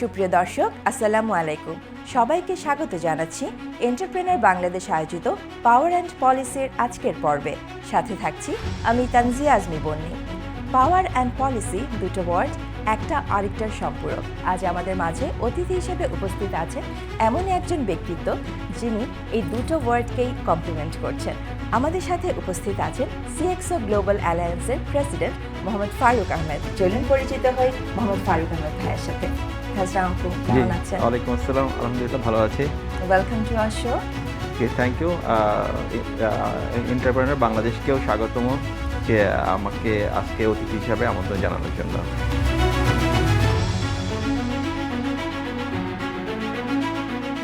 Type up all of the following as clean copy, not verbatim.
সুপ্রিয় দর্শক, আসসালামু আলাইকুম। সবাইকে স্বাগত জানাচ্ছি এন্টারপ্রেনার বাংলাদেশ আয়োজিত পাওয়ার অ্যান্ড পলিসির আজকের পর্বে। সাথে থাকছি আমি Tanzia Azmi Bonny. Power and policy দুটো ওয়ার্ড, একটা আরেকটার সম্পূরক। আজ আমাদের মাঝে অতিথি হিসেবে উপস্থিত আছেন এমনই একজন ব্যক্তিত্ব যিনি এই দুটো ওয়ার্ডকেই কমপ্লিমেন্ট করছেন। আমাদের সাথে উপস্থিত আছেন সিএক্সও গ্লোবাল অ্যালায়েন্সের প্রেসিডেন্ট মোহাম্মদ ফারুক আহমেদ। চলুন পরিচিত হই মোহাম্মদ ফারুক আহমেদ ভাইয়ের সাথে। আসসালামু আলাইকুম, কেমন আছেন? ওয়ালাইকুম আসসালাম, আলহামদুলিল্লাহ ভালো আছি। Welcome to our show. Thank you. Entrepreneur বাংলাদেশকেও স্বাগতম যে আমাকে আজকে অতিথি হিসাবে আমন্ত্রণ জানানোর জন্য।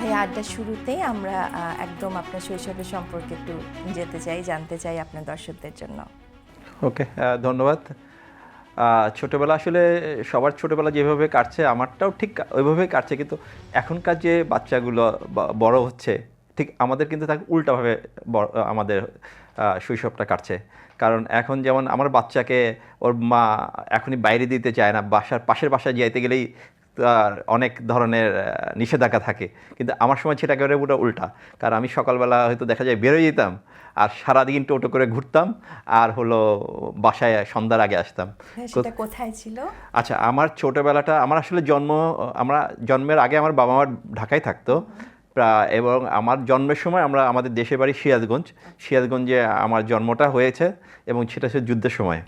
ভাইয়া, আড্ডার শুরুতেই আমরা একদম আপনার শৈশবের সম্পর্কে একটু জানতে চাই আপনার দর্শকদের জন্য। ওকে, ধন্যবাদ। ছোটোবেলা আসলে সবার ছোটোবেলা যেভাবে কাটছে আমারটাও ঠিক ওইভাবেই কাটছে, কিন্তু এখনকার যে বাচ্চাগুলো বড় হচ্ছে ঠিক আমাদের কিন্তু তাকে উল্টাভাবে আমাদের শৈশবটা কাটছে। কারণ এখন যেমন আমার বাচ্চাকে ওর মা এখনই বাইরে দিতে চায় না, পাশের বাসায় যাইতে গেলেই তার অনেক ধরনের নিষেধাজ্ঞা থাকে, কিন্তু আমার সময় সেটা একেবারে পুরো উল্টা। কারণ আমি সকালবেলা হয়তো দেখা যায় বেরোয় যেতাম আর সারাদিন টোটো করে ঘুরতাম আর হলো বাসায় সন্ধ্যার আগে আসতাম। সেটা কোথায় ছিল? আচ্ছা, আমার ছোটোবেলাটা আমার আসলে আমরা জন্মের আগে আমার বাবা মা ঢাকায় থাকতো এবং আমার জন্মের সময় আমাদের দেশের বাড়ি সিরাজগঞ্জে আমার জন্মটা হয়েছে এবং সেটা ছিল যুদ্ধের সময়।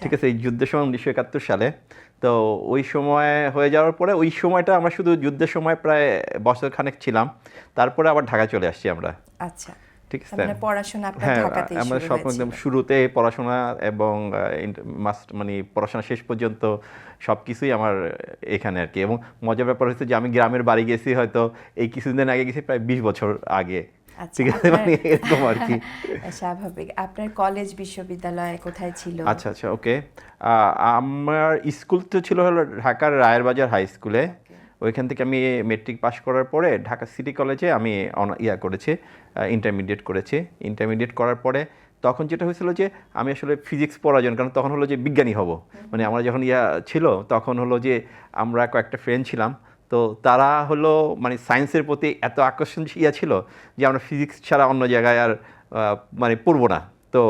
ঠিক আছে, এই যুদ্ধের সময় 1971 সালে। তো ওই সময় হয়ে যাওয়ার পরে ওই সময়টা আমরা শুধু যুদ্ধের সময় প্রায় বছর খানেক ছিলাম, তারপরে আবার ঢাকা চলে আসছি আমরা। আচ্ছা, ঠিক আছে, পড়াশোনা আপনার হ্যাঁ, ঢাকাতেই আমরা শুরু সব হয়েছিল? একদম শুরুতে পড়াশোনা এবং মানে পড়াশোনা শেষ পর্যন্ত সব কিছুই আমার এখানে আর কি। এবং মজার ব্যাপার হচ্ছে যে আমি গ্রামের বাড়ি গেছি হয়তো এই কিছুদিন আগে গেছি প্রায় 20 বছর আগে। ঠিক আছে, মানে এরকম আর কি। স্বাভাবিক। আপনার কলেজ বিশ্ববিদ্যালয় কোথায় ছিল? আচ্ছা, ওকে। আমার স্কুল তো ছিল হলো ঢাকার রায়েরবাজার হাই স্কুলে। ওইখান থেকে আমি মেট্রিক পাস করার পরে ঢাকা সিটি কলেজে আমি করেছি, ইন্টারমিডিয়েট করেছি। ইন্টারমিডিয়েট করার পরে তখন যেটা হয়েছিল যে আমি আসলে ফিজিক্স পড়ার জন্য, কারণ তখন হলো যে বিজ্ঞানী হব, মানে আমরা যখন ছিল তখন হলো যে আমরা কয়েকটা ফ্রেন্ড ছিলাম, তো তারা হলো মানে সায়েন্সের প্রতি এত আকর্ষণ ছিল যে আমরা ফিজিক্স ছাড়া অন্য জায়গায় আর মানে পড়বো না। তো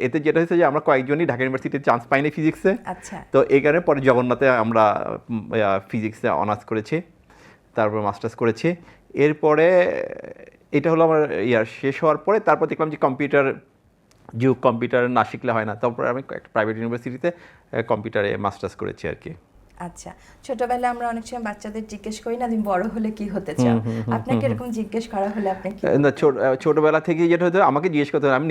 এতে যেটা হয়েছে যে আমরা কয়েকজনই ঢাকা ইউনিভার্সিটিতে চান্স পাইনি ফিজিক্সে। আচ্ছা। তো এই কারণে পরে জগন্নাথে আমরা ফিজিক্সে অনার্স করেছি, তারপর মাস্টার্স করেছি। এরপরে এটা হলো আমার শেষ হওয়ার পরে তারপর দেখলাম যে কম্পিউটার না শিখলে হয় না। তারপর আমি একটা প্রাইভেট ইউনিভার্সিটিতে কম্পিউটারে মাস্টার্স করেছি আর কি। আচ্ছা, ছোটবেলায় আমরা অনেক সময় বাচ্চাদের জিজ্ঞেস করি না, তুমি বড় হলে কি হতে চাও? আপনাকে এরকম জিজ্ঞেস করা হলে আপনি কি? না, ছোটবেলা থেকেই যেটা হতো আমাকে জিজ্ঞেস করতে হবে, আমি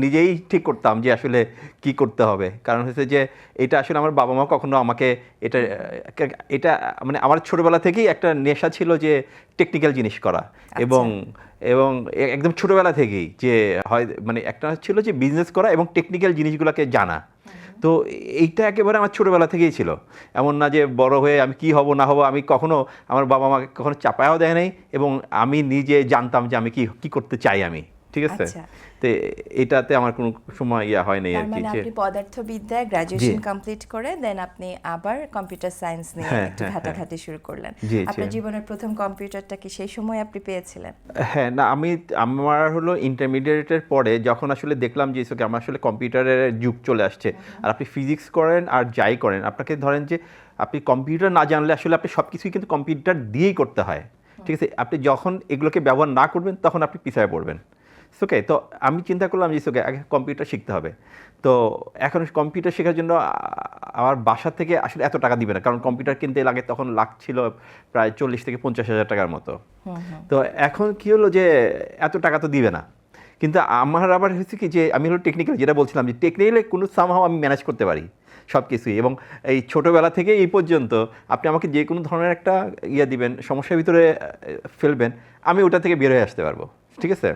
নিজেই ঠিক করতাম যে আসলে কি করতে হবে। কারণ হচ্ছে যে এটা আসলে আমার বাবা মা কখনো আমাকে এটা মানে আমার ছোটবেলা থেকেই একটা নেশা ছিল যে টেকনিক্যাল জিনিস করা। এবং একদম ছোটবেলা থেকেই যে হয় মানে একটা ছিল যে বিজনেস করা এবং টেকনিক্যাল জিনিসগুলোকে জানা। তো এইটা একেবারে আমার ছোটোবেলা থেকেই ছিল। এমন না যে বড় হয়ে আমি কি হব না হব, আমি কখনো আমার বাবা মাকে কখনো চাপায়ও দেয় নাই এবং আমি নিজে জানতাম যে আমি কি করতে চাই আমি। ঠিক আছে, তো এটাতে আমার কোনো সময় হয় নাই আর কি। আপনি পদার্থবিদ্যায় গ্র্যাজুয়েশন কমপ্লিট করে দেন আপনি আবার কম্পিউটার সায়েন্স নিয়ে একটু ঘাটাঘাটি শুরু করলেন। আপনার জীবনের প্রথম কম্পিউটারটা কি সেই সময় আপনি পেয়েছিলেন? হ্যাঁ, না, আমার হলো ইন্টারমিডিয়েটের পরে যখন আসলে দেখলাম যে আমার আসলে কম্পিউটারের যুগ চলে আসছে, আর আপনি ফিজিক্স করেন আর যাই করেন আপনাকে ধরেন যে আপনি কম্পিউটার না জানলে আসলে আপনি সব কিছুই কিন্তু কম্পিউটার দিয়েই করতে হয়। ঠিক আছে, আপনি যখন এগুলোকে ব্যবহার না করবেন তখন আপনি পিছায় পড়বেন। ওকে, তো আমি চিন্তা করলাম যে আগে কম্পিউটার শিখতে হবে। তো এখন কম্পিউটার শেখার জন্য আমার বাসা থেকে আসলে এত টাকা দিবে না, কারণ কম্পিউটার কিনতে লাগে তখন লাগছিল প্রায় 40 থেকে 50 হাজার টাকার মতো। তো এখন কি হলো যে এত টাকা তো দিবে না, কিন্তু আমার আবার হচ্ছে কি যে আমি হলো টেকনিক্যাল, যেটা বলছিলাম যে টেকনিক্যালি কোনো সামহাও আমি ম্যানেজ করতে পারি সব কিছুই। এবং এই ছোটোবেলা থেকে এই পর্যন্ত আপনি আমাকে যে কোনো ধরনের একটা দিবেন, সমস্যার ভিতরে ফেলবেন, আমি ওটা থেকে বের হয়ে আসতে পারবো। ঠিক আছে,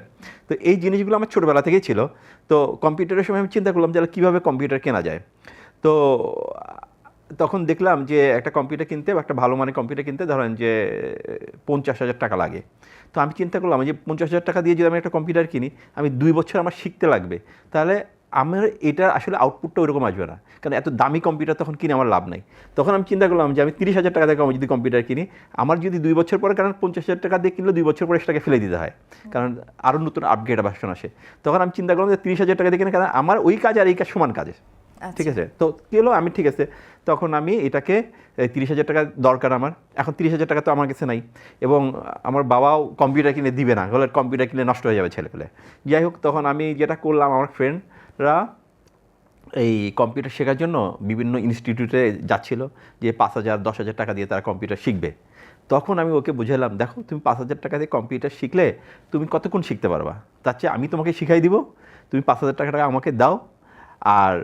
তো এই জিনিসগুলো আমার ছোটোবেলা থেকেই ছিল। তো কম্পিউটারের সময় আমি চিন্তা করলাম যে কীভাবে কম্পিউটার কেনা যায়। তো তখন দেখলাম যে একটা কম্পিউটার কিনতে, একটা ভালো মানের কম্পিউটার কিনতে ধরেন যে 50,000 টাকা লাগে। তো আমি চিন্তা করলাম যে 50,000 টাকা দিয়ে যদি আমি একটা কম্পিউটার কিনি, আমি 2 বছর আমার শিখতে লাগবে, তাহলে আমার এটা আসলে আউটপুটটা ওইরকম আসবে না, কারণ এত দামি কম্পিউটার তখন কিনে আমার লাভ নাই। তখন আমি চিন্তা করলাম যে আমি 30,000 টাকা দিয়ে আমি যদি কম্পিউটার কিনি, আমার যদি 2 বছর পরে, কারণ 50,000 টাকা দিয়ে কিনলে 2 বছর পরে সেটাকে ফেলে দিতে হয়, কারণ আরও নতুন আপগ্রেড ভার্সন আসে। তখন আমি চিন্তা করলাম যে 30,000 টাকা দিয়ে কিনে, কারণ আমার ওই কাজ আর এই কাজ সমান কাজে, ঠিক আছে। তো কী হলো, আমি ঠিক আছে তখন আমি এটাকে 30,000 টাকা দরকার আমার, এখন 30,000 টাকা তো আমার কাছে নাই, এবং আমার বাবাও কম্পিউটার কিনে দিবে না, হলে কম্পিউটার কিনে নষ্ট হয়ে যাবে ছেলেপেলে। যাই হোক, তখন আমি যেটা করলাম, আমার ফ্রেন্ডরা এই কম্পিউটার শেখার জন্য বিভিন্ন ইনস্টিটিউটে যাচ্ছিল, যে 5,000 10,000 টাকা দিয়ে তারা কম্পিউটার শিখবে। তখন আমি ওকে বুঝালাম, দেখো তুমি 5,000 টাকা দিয়ে কম্পিউটার শিখলে তুমি কতক্ষণ শিখতে পারবা, তার চেয়ে আমি তোমাকে শিখাই দিব, তুমি 5,000 টাকা আমাকে দাও, আর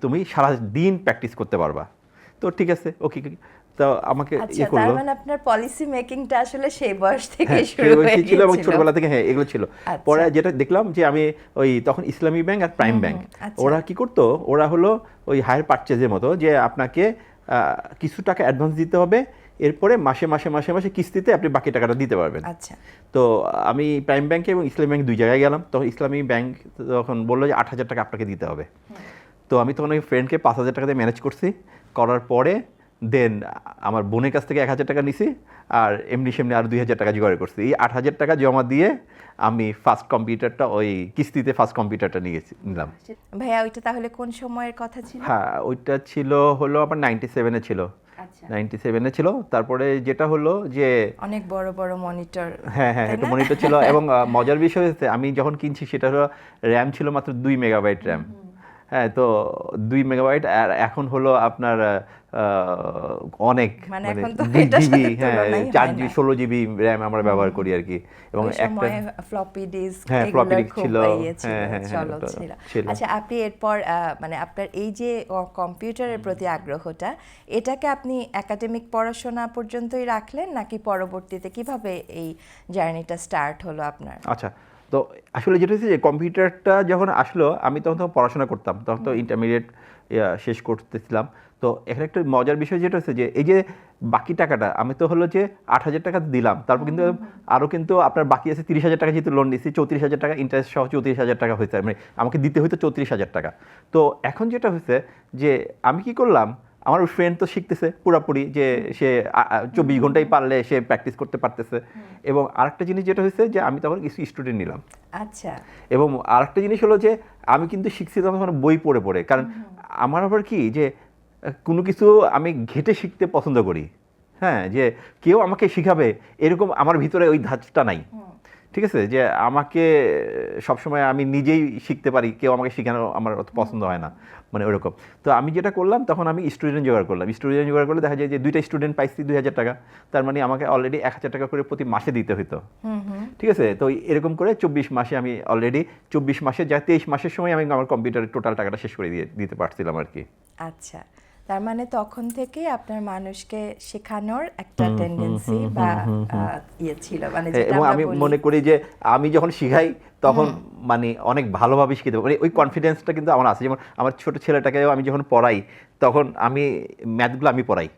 তুমি সারা দিন প্র্যাকটিস করতে পারবা। তো ঠিক আছে, ওকে, তো আমাকে আচ্ছা, তার মানে আপনার পলিসি মেকিংটা আসলে সেই বয়স থেকে শুরু হয়ে হয়েছিল এবং ছোটবেলা থেকে এগুলো ছিল। পরে যেটা দেখলাম যে আমি ওই তখন ইসলামী ব্যাংক আর প্রাইম ব্যাংক, ওরা কি করতো, ওরা হলো ওই হায়ার পারচেজের মতো, যে আপনাকে কিছু টাকা অ্যাডভান্স দিতে হবে, এরপরে মাসে মাসে মাসে মাসে কিস্তিতে আপনি বাকি টাকাটা দিতে পারবেন। আচ্ছা, তো আমি প্রাইম ব্যাংকে এবং ইসলামী ব্যাংক দুই জায়গায় গেলাম। তখন ইসলামী ব্যাংক তখন বললো যে 8,000 টাকা আপনাকে দিতে হবে। তো আমি তখন ওই ফ্রেন্ডকে 5,000 টাকা দিয়ে ম্যানেজ করছি, করার পরে দেন আমার বোনের কাছ থেকে 1,000 টাকা নিছি, আর এমনি সেমনি আর 2,000 টাকা জোগাড় করছি। এই 8,000 টাকা জমা দিয়ে আমি ফার্স্ট কম্পিউটারটা, ওই কিস্তিতে ফার্স্ট কম্পিউটারটা নিলাম। ভাইয়া ওইটা তাহলে কোন সময়ের কথা ছিল? হ্যাঁ, ওইটা ছিল হলো আমার 97-এ ছিল। 97-এ ছিল। তারপরে যেটা হলো যে অনেক বড় বড় মনিটর। হ্যাঁ, একটা মনিটর ছিল, এবং মজার বিষয় হচ্ছে আমি যখন কিনছি সেটা হলো র্যাম ছিল মাত্র 2 মেগাবাইট র্যাম। হ্যাঁ, তো 2 মেগাবাইট, আর এখন হলো আপনার অনেক, মানে 2 জিবি, হ্যাঁ 4 জিবি 16 জিবি র্যাম আমরা ব্যবহার করি আর কি। এবং একটা ফ্লপি ডিস্ক, হ্যাঁ ফ্লপি ডিস্ক ছিল, ছিল। আচ্ছা, আপনি এরপর মানে আপনার এই যে কম্পিউটারের প্রতি আগ্রহটা, এটাকে আপনি একাডেমিক পড়াশোনা পর্যন্তই রাখলেন, নাকি পরবর্তীতে কিভাবে এই জার্নিটা স্টার্ট হলো আপনার? আচ্ছা, তো আসলে যেটা হচ্ছে যে কম্পিউটারটা যখন আসলো, আমি তখন পড়াশোনা করতাম, তখন তো ইন্টারমিডিয়েট শেষ করতেছিলাম। তো এখানে একটা মজার বিষয় যেটা হচ্ছে যে এই যে বাকি টাকাটা আমি তো হলো যে 8,000 টাকা দিলাম, তারপর কিন্তু আরও কিন্তু আপনার বাকি আছে 30,000 টাকা, যেহেতু লোন নিচ্ছি 34,000 টাকা ইন্টারেস্ট সহ 34,000 টাকা হয়েছে, মানে আমাকে দিতে হইতো 34,000 টাকা। তো এখন যেটা হচ্ছে যে আমি কি করলাম, আমার ফ্রেন্ড তো শিখতেছে পুরাপুরি, যে সে 24 ঘন্টাই পারলে সে প্র্যাকটিস করতে পারতেছে। এবং আরেকটা জিনিস যেটা হয়েছে যে আমি তখন কিছু স্টুডেন্ট নিলাম। আচ্ছা, এবং আরেকটা জিনিস হলো যে আমি কিন্তু শিখছি তখন বই পড়ে পড়ে, কারণ আমার আবার কি যে কোনো কিছু আমি ঘেঁটে শিখতে পছন্দ করি। হ্যাঁ, যে কেউ আমাকে শিখাবে এরকম আমার ভিতরে ওই ধাঁচটা নাই, ঠিক আছে, যে আমাকে সবসময় আমি নিজেই শিখতে পারি, কেউ আমাকে শেখানো আমার অত পছন্দ হয় না, মানে ওইরকম। তো আমি যেটা করলাম, তখন আমি স্টুডেন্ট জোগাড় করলাম। স্টুডেন্ট জোগাড় করলে দেখা যায় যে 2টা স্টুডেন্ট পাইছি 2,000 টাকা, তার মানে আমাকে অলরেডি 1,000 টাকা করে প্রতি মাসে দিতে হতো, ঠিক আছে। তো এরকম করে 24 মাসে আমি অলরেডি 24 মাসে যা 23 মাসের সময় আমি আমার কম্পিউটারের টোটাল টাকাটা শেষ করে দিতে পারছিলাম আর কি। আচ্ছা, তার মানে তখন থেকে আপনার মানুষকে শেখানোর একটা টেন্ডেন্সি বা ইয়ে ছিল, মানে যেটা এবং আমি মনে করি যে আমি যখন শিখাই তখন মানে অনেক ভালোভাবে শিখতে পারি, মানে ওই কনফিডেন্সটা কিন্তু আমার আছে। যেমন আমার ছোট ছেলেটাকেও আমি যখন পড়াই, তখন আমি ম্যাথগুলো আমি পড়াই,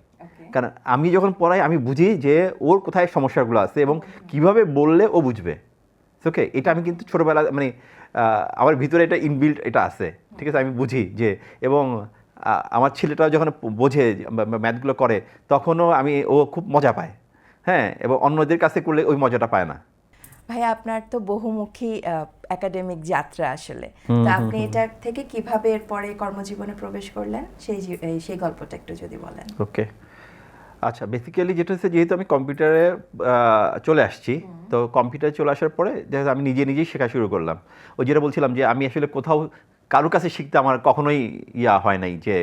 কারণ আমি যখন পড়াই আমি বুঝি যে ওর কোথায় সমস্যাগুলো আছে এবং কিভাবে বললে ও বুঝবে। ওকে, এটা আমি কিন্তু ছোটোবেলা মানে আমার ভিতরে এটা ইনবিল্ট এটা আছে, ঠিক আছে, আমি বুঝি যে। এবং আমার ছেলেটা যখন বোঝে ম্যাথগুলো করে, তখনও ও খুব মজা পায়। হ্যাঁ, এবং অন্যদের কাছে করলে ওই মজাটা পায় না। ভাইয়া, আপনার তো বহুমুখী একাডেমিক যাত্রা আসলে, তো আপনি এটা থেকে কিভাবে এরপরে কর্মজীবনে প্রবেশ করলেন সেই গল্পটা একটু যদি বলেন। ওকে, আচ্ছা, বেসিক্যালি যেটা হচ্ছে, যেহেতু আমি কম্পিউটারে চলে আসছি, তো কম্পিউটারে চলে আসার পরে যেহেতু আমি নিজেই শেখা শুরু করলাম। ওই যেটা বলছিলাম যে আমি আসলে কোথাও কারোর কাছে শিখতে আমার কখনোই হয় নাই, যে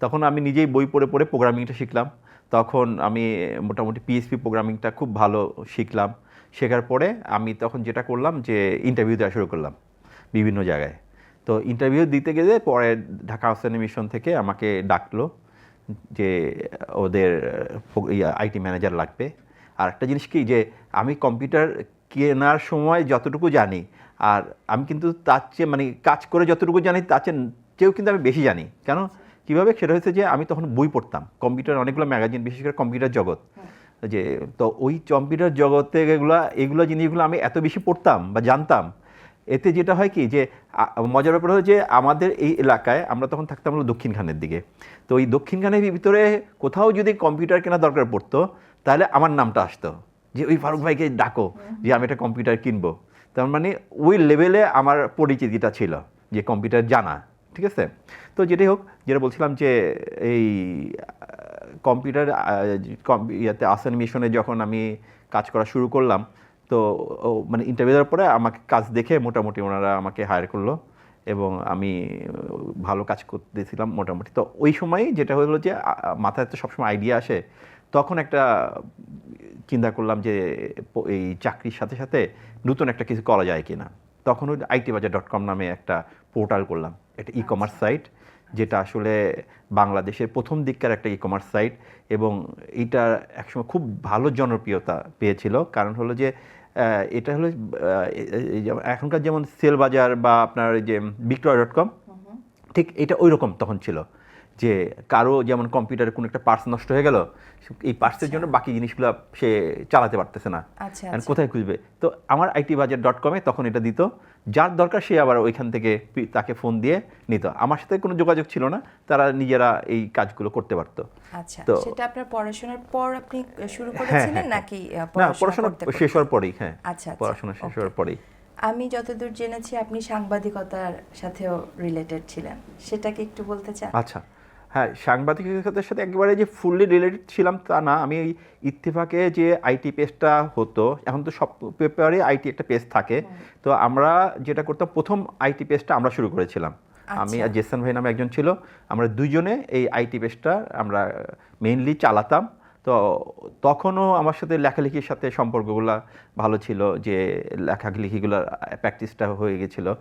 তখন আমি নিজেই বই পড়ে পড়ে প্রোগ্রামিংটা শিখলাম। তখন আমি মোটামুটি পিএইচপি প্রোগ্রামিংটা খুব ভালো শিখলাম। শেখার পরে আমি তখন যেটা করলাম যে ইন্টারভিউ দেওয়া শুরু করলাম বিভিন্ন জায়গায়। তো ইন্টারভিউ দিতে গেলে পরে ঢাকা হোসেন মিশন থেকে আমাকে ডাকলো যে ওদের আইটি ম্যানেজার লাগবে। আর একটা জিনিস কি, যে আমি কম্পিউটার কেনার সময় যতটুকু জানি, আর আমি কিন্তু তার চেয়ে মানে কাজ করে যতটুকু জানি তার চেয়েও কিন্তু আমি বেশি জানি। কেন, কীভাবে, সেটা হচ্ছে যে আমি তখন বই পড়তাম, কম্পিউটার অনেকগুলো ম্যাগাজিন, বিশেষ করে কম্পিউটার জগৎ, যে তো ওই কম্পিউটার জগতে এগুলো জিনিসগুলো আমি এত বেশি পড়তাম বা জানতাম এতে যেটা হয় কি যে মজার ব্যাপার হলো যে আমাদের এই এলাকায় আমরা তখন থাকতাম হলো দক্ষিণখানের দিকে, তো ওই দক্ষিণখানের ভিতরে কোথাও যদি কম্পিউটার কেনা দরকার পড়তো তাহলে আমার নামটা আসতো যে ওই ফারুক ভাইকে ডাকো যে আমি একটা কম্পিউটার কিনবো। তার মানে ওই লেভেলে আমার পরিচিতিটা ছিল যে কম্পিউটার জানা, ঠিক আছে। তো যেটাই হোক, যেটা বলছিলাম যে এই কম্পিউটার ইয়াতে আসান মিশনে যখন আমি কাজ করা শুরু করলাম, তো মানে ইন্টারভিউ দেওয়ার পরে আমাকে কাজ দেখে মোটামুটি ওনারা আমাকে হায়ার করলো এবং আমি ভালো কাজ করতেছিলাম মোটামুটি। তো ওই সময় যেটা হলো যে মাথায় তো সবসময় আইডিয়া আসে, তখন একটা চিন্তা করলাম যে এই চাকরির সাথে সাথে নতুন একটা কিছু করা যায় কিনা। তখন ওই itbazaar.com নামে একটা পোর্টাল করলাম, একটা ই কমার্স সাইট, যেটা আসলে বাংলাদেশের প্রথম দিককার একটা ই কমার্স সাইট এবং এটা একসময় খুব ভালো জনপ্রিয়তা পেয়েছিল। কারণ হলো যে এটা হলো এখনকার যেমন সেল বাজার বা আপনার যে বিক্রয়.com, ঠিক এটা ওই রকম তখন ছিল যে কারো যেমন কম্পিউটারে কোনো একটা পার্টস নষ্ট হয়ে গেল, এই পার্টসের জন্য বাকি জিনিসগুলো সে চালাতে পারতেছে না, কোথায় খুঁজবে। তো আমার itbazaar.com-এ তখন এটা দিত, যার দরকার সে আবার ওইখান থেকে তাকে ফোন দিয়ে নিত। আমার সাথে কোনো যোগাযোগ ছিল না, তারা নিজেরা এই কাজগুলো করতে পারতো। আচ্ছা, সেটা আপনার পড়াশোনার পর আপনি শুরু করেছিলেন নাকি না, পড়াশোনা শেষ হওয়ার পরেই? হ্যাঁ, আচ্ছা, পড়াশোনা শেষ হওয়ার পরেই। আমি যতদূর জেনেছি আপনি সাংবাদিকতার সাথেও রিলেটেড ছিলেন, সেটা কি একটু বলতে চান? আচ্ছা, হ্যাঁ, সাংবাদিকতার সাথে একেবারে যে ফুললি রিলেটেড ছিলাম তা না। আমি এই ইত্তেফাকে যে আইটি পেজটা হতো, এখন তো সব পেপারে আইটি একটা পেজ থাকে, তো আমরা যেটা করতাম প্রথম আইটি পেজটা আমরা শুরু করেছিলাম। আমি আর জেসান ভাই নামে একজন ছিল, আমরা দুইজনে এই আইটি পেজটা আমরা মেইনলি চালাতাম। তো তখনও আমার সাথে লেখালেখির সাথে সম্পর্কগুলো ভালো ছিল, যে লেখালেখিগুলো প্র্যাকটিসটা হয়ে গেছিলো।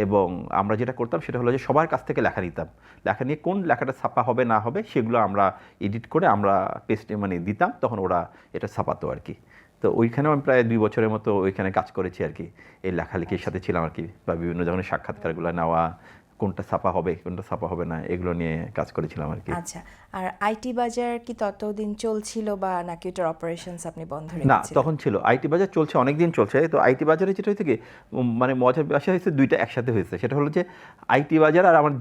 এবং আমরা যেটা করতাম সেটা হলো যে সবার কাছ থেকে লেখা নিতাম, লেখা নিয়ে কোন লেখাটা ছাপা হবে না হবে সেগুলো আমরা এডিট করে আমরা পেস্টে মানে দিতাম, তখন ওরা এটা ছাপাতো আর কি। তো ওইখানেও আমি প্রায় 2 বছরের মতো ওইখানে কাজ করেছি আর কি, এই লেখালেখির সাথে ছিলাম আর কি, বা বিভিন্ন ধরনের সাক্ষাৎকারগুলো নেওয়া, কোনটা ছাপা হবে কোনটা ছাপা হবে না এগুলো নিয়ে কাজ করেছিলাম আর কি। আচ্ছা, আর আইটি বাজার কি ততদিন চলছিল বা নাকি এটার অপারেশনস আপনি বন্ধ না, রেখেছিলেন? তখন ছিল আইটি বাজার চলছে, অনেক দিন চলছে। তো আইটি বাজারে যেটা হয়েছে কি, মানে মজার বিষয় হয়েছে, দুইটা একসাথে হয়েছে। সেটা হলো যে আইটি বাজার আর আমার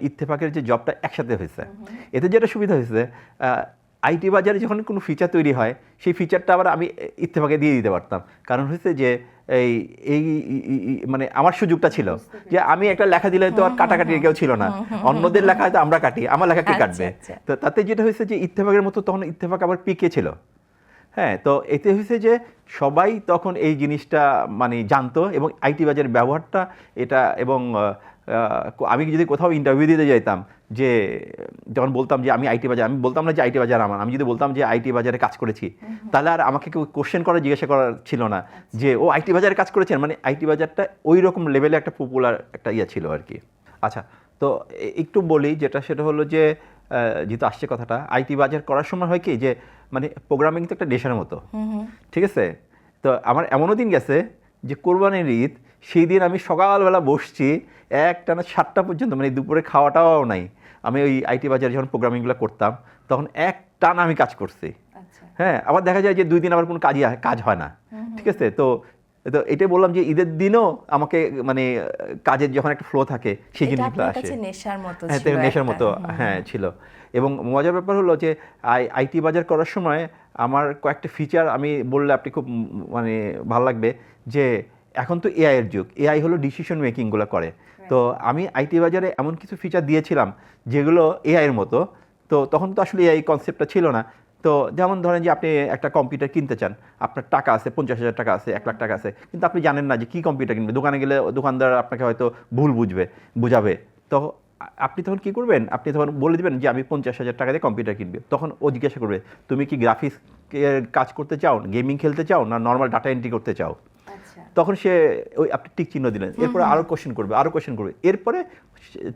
ইত্তেফাকের যে জবটা একসাথে হয়েছে। এতে যেটা সুবিধা হয়েছে, আইটি বাজারে যখন কোনো ফিচার তৈরি হয় সেই ফিচারটা আবার আমি ইত্তেফাকে দিয়ে দিতে পারতাম। কারণ হচ্ছে যে এই এই মানে আমার সুযোগটা ছিল যে আমি একটা লেখা দিলে তো আর কাটাকাটির কেউ ছিল না, অন্যদের লেখা হয়তো আমরা কাটি, আমার লেখা কে কাটবে। তো তাতে যেটা হয়েছে যে ইত্তেফাকের মতো তখন ইত্তেফাক আবার পিকে ছিল। হ্যাঁ, তো এতে হয়েছে যে সবাই তখন এই জিনিসটা মানে জানতো এবং আইটি বাজারের ব্যবহারটা এটা। এবং আমি যদি কোথাও ইন্টারভিউ দিতে যাইতাম, যে যখন বলতাম যে আমি আইটি বাজার, আমি বলতাম না যে আইটি বাজার আমার, আমি যদি বলতাম যে আইটি বাজারে কাজ করেছি, তাহলে আর আমাকে কেউ কোশ্চেন করে জিজ্ঞাসা করার ছিল না যে ও আইটি বাজারে কাজ করেছেন। মানে আইটি বাজারটা ওই রকম লেভেলে একটা পপুলার একটা ইয়ে ছিল আর কি। আচ্ছা, তো একটু বলি যেটা, সেটা হলো যে যেহেতু আসছে কথাটা, আইটি বাজার করার সময় হয় কি যে মানে প্রোগ্রামিং তো একটা নেশার মতো, ঠিক আছে। তো আমার এমনও দিন গেছে যে কোরবানির ঈদ, সেই দিন আমি সকালবেলা বসছি একটানা 7টা পর্যন্ত, মানে দুপুরে খাওয়াটাও নাই। আমি ওই আইটি বাজারে যখন প্রোগ্রামিংগুলো করতাম তখন একটানা আমি কাজ করছি। হ্যাঁ, আবার দেখা যায় যে 2 দিন আবার কোনো কাজ হয় না, ঠিক আছে। তো তো এটাই বললাম যে ঈদের দিনও আমাকে মানে কাজের যখন একটা ফ্লো থাকে সেই জিনিসগুলো আসে, নেশার মতো হ্যাঁ ছিল। এবং মজার ব্যাপার হলো যে আইটি বাজার করার সময় আমার কয়েকটা ফিচার আমি বললে আপনি খুব মানে ভালো লাগবে, যে এখন তো এআই এর যুগ, এআই হলো ডিসিশন মেকিংগুলো করে। তো আমি আইটি বাজারে এমন কিছু ফিচার দিয়েছিলাম যেগুলো এআই এর মতো। তো তখন তো আসলে এআই কনসেপ্টটা ছিল না। তো যেমন ধরেন যে আপনি একটা কম্পিউটার কিনতে চান, আপনার টাকা আছে 50,000 টাকা আছে, 1 লাখ টাকা আছে, কিন্তু আপনি জানেন না যে কী কম্পিউটার কিনবে। দোকানে গেলে দোকানদার আপনাকে হয়তো ভুল বুঝাবে। তো আপনি তখন কী করবেন, আপনি তখন বলে দেবেন যে আমি 50,000 টাকা দিয়ে কম্পিউটার কিনবে। তখন ও জিজ্ঞাসা করবে তুমি কি গ্রাফিক্সের কাজ করতে চাও, গেমিং খেলতে চাও, না নর্মাল ডাটা এন্ট্রি করতে চাও। তখন সে ওই আপনি টিক চিহ্ন দিলেন, এরপরে আরও কোশ্চেন করবে, এরপরে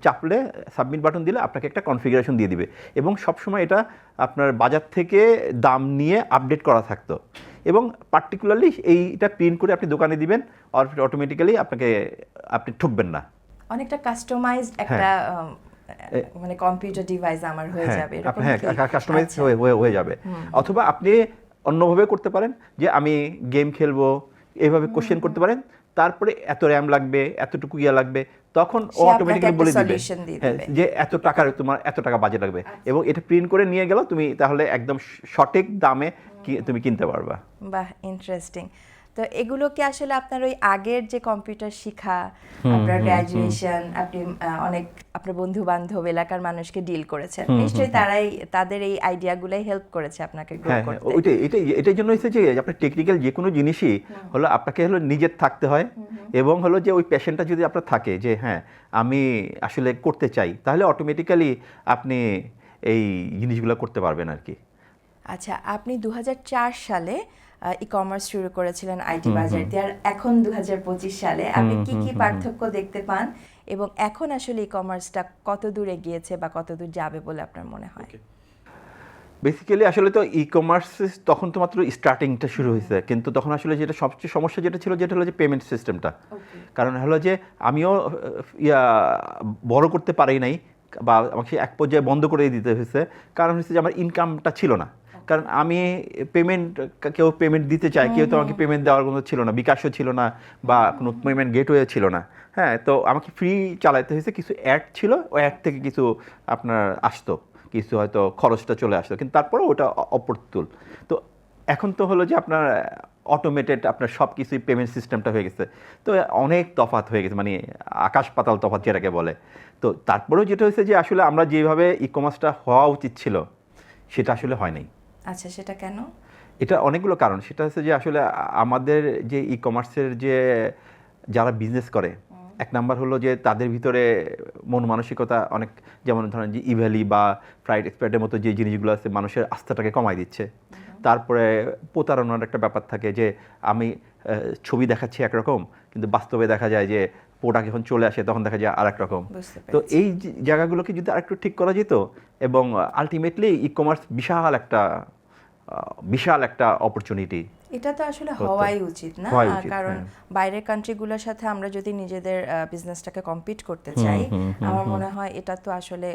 চাপলে সাবমিট বাটন দিলে আপনাকে একটা কনফিগারেশন দিয়ে দিবে। এবং সবসময় এটা আপনার বাজার থেকে দাম নিয়ে আপডেট করা থাকতো। এবং পার্টিকুলারলি এইটা প্রিন্ট করে আপনি দোকানে দিবেন, আর অটোমেটিক্যালি আপনি ঠকবেন না। অনেকটা কাস্টমাইজড একটা মানে কম্পিউটার ডিভাইস আমার হয়ে যাবে, এরকম হ্যাঁ, কাস্টমাইজ হয়ে যাবে। অথবা আপনি অন্যভাবে করতে পারেন, যে আমি গেম খেলবো, এইভাবে কোশ্চেন করতে পারেন, তারপরে এত র্যাম লাগবে, এতটুকু ইয়া লাগবে, তখন ও সে আপনাকে অটোমেটিক্যালি একটা বলে দিবে solution দিয়ে হ্যাঁ, দিবে। যে তোমার এত টাকা বাজেট লাগবে, এবং এটা প্রিন্ট করে নিয়ে গেল, তুমি তাহলে একদম সঠিক দামে তুমি কিনতে পারবা। বাহ, ইন্টারেস্টিং। তো এগুলো কি আসলে আপনার ওই আগের যে কম্পিউটার শিখা, আপনার গ্র্যাজুয়েশন, আপনি অনেক আপনার বন্ধু বান্ধব এলাকার মানুষকে ডিল করেছেন, নিশ্চয়ই তাদের এই আইডিয়াগুলাই হেল্প করেছে আপনাকে গ্রো হ্যাঁ, করতে। এটাই জন্য হচ্ছে যে আপনার টেকনিক্যাল যে কোনো জিনিসই হলো আপনাকে হলো নিজের থাকতে হয়, এবং হলো যে ওই প্যাশনটা যদি আপনার থাকে যে হ্যাঁ আমি আসলে করতে চাই, তাহলে অটোমেটিক্যালি আপনি এই জিনিসগুলো করতে পারবেন আর কি। আচ্ছা, আপনি 2004 সালে ই কমার্স শুরু করেছিলেন আইটি বাজার দিয়ে, আর এখন 2025 সালে আপনি কি কি পার্থক্য দেখতে পান, এবং এখন আসলে ই কমার্সটা কত দূর এগিয়েছে বা কত দূর যাবে বলে আপনার মনে হয়? বেসিক্যালি আসলে তো ই কমার্স তখন তো মাত্র স্টার্টিংটা শুরু হয়েছে, কিন্তু তখন আসলে যেটা সবচেয়ে সমস্যা যেটা ছিল, যেটা হলো যে পেমেন্ট সিস্টেমটা। কারণ হলো যে আমিও বড় করতে পারি নাই, বা আমাকে এক পর্যায়ে বন্ধ করে দিতে হয়েছে, কারণ হচ্ছে যে আমার ইনকামটা ছিল না। কারণ আমি কেউ পেমেন্ট দিতে চায়, কেউ তো আমাকে পেমেন্ট দেওয়ার কোনো ছিল না, বিকাশও ছিল না, বা কোনো পেমেন্ট গেটওয়ে ছিল না। হ্যাঁ, তো আমাকে ফ্রি চালাতে হয়েছে, কিছু অ্যাড ছিল, ওই অ্যাড থেকে কিছু আপনার আসতো, কিছু হয়তো খরচটা চলে আসতো, কিন্তু তারপরে ওটা অপ্রতুল। তো এখন তো হলো যে আপনার অটোমেটেড আপনার সব কিছুই পেমেন্ট সিস্টেমটা হয়ে গেছে, তো অনেক তফাৎ হয়ে গেছে, মানে আকাশ পাতাল তফাৎ যেটাকে বলে। তো তারপরেও যেটা হয়েছে যে আসলে আমরা যেভাবে ই কমার্সটা হওয়া উচিত ছিল সেটা আসলে হয় নাই। আচ্ছা, সেটা কেন? এটা অনেকগুলো কারণ। সেটা হচ্ছে যে আসলে আমাদের যে ই কমার্সের যে যারা বিজনেস করে, এক নাম্বার হলো যে তাদের ভিতরে মন মানসিকতা অনেক, যেমন ধরেন যে ইভ্যালি বা ফ্রাইড এক্সপার্টের মতো যে জিনিসগুলো আছে মানুষের আস্থাটাকে কমাই দিচ্ছে। তারপরে প্রতারণার একটা ব্যাপার থাকে, যে আমি ছবি দেখাচ্ছি একরকম, কিন্তু বাস্তবে দেখা যায় যে প্রোডাক্ট যখন চলে আসে তখন দেখা যায় আর এক রকম। তো এই জায়গাগুলোকে যদি আরেকটু ঠিক করা যেত, এবং আলটিমেটলি ই কমার্স বিশাল একটা অপরচুনিটি। এটা তো আসলে হওয়াই উচিত না, কারণ বাইরের কান্ট্রিগুলোর সাথে আমরা যদি নিজেদের বিজনেসটাকে কম্পিট করতে চাই, আমার মনে হয় এটা তো আসলে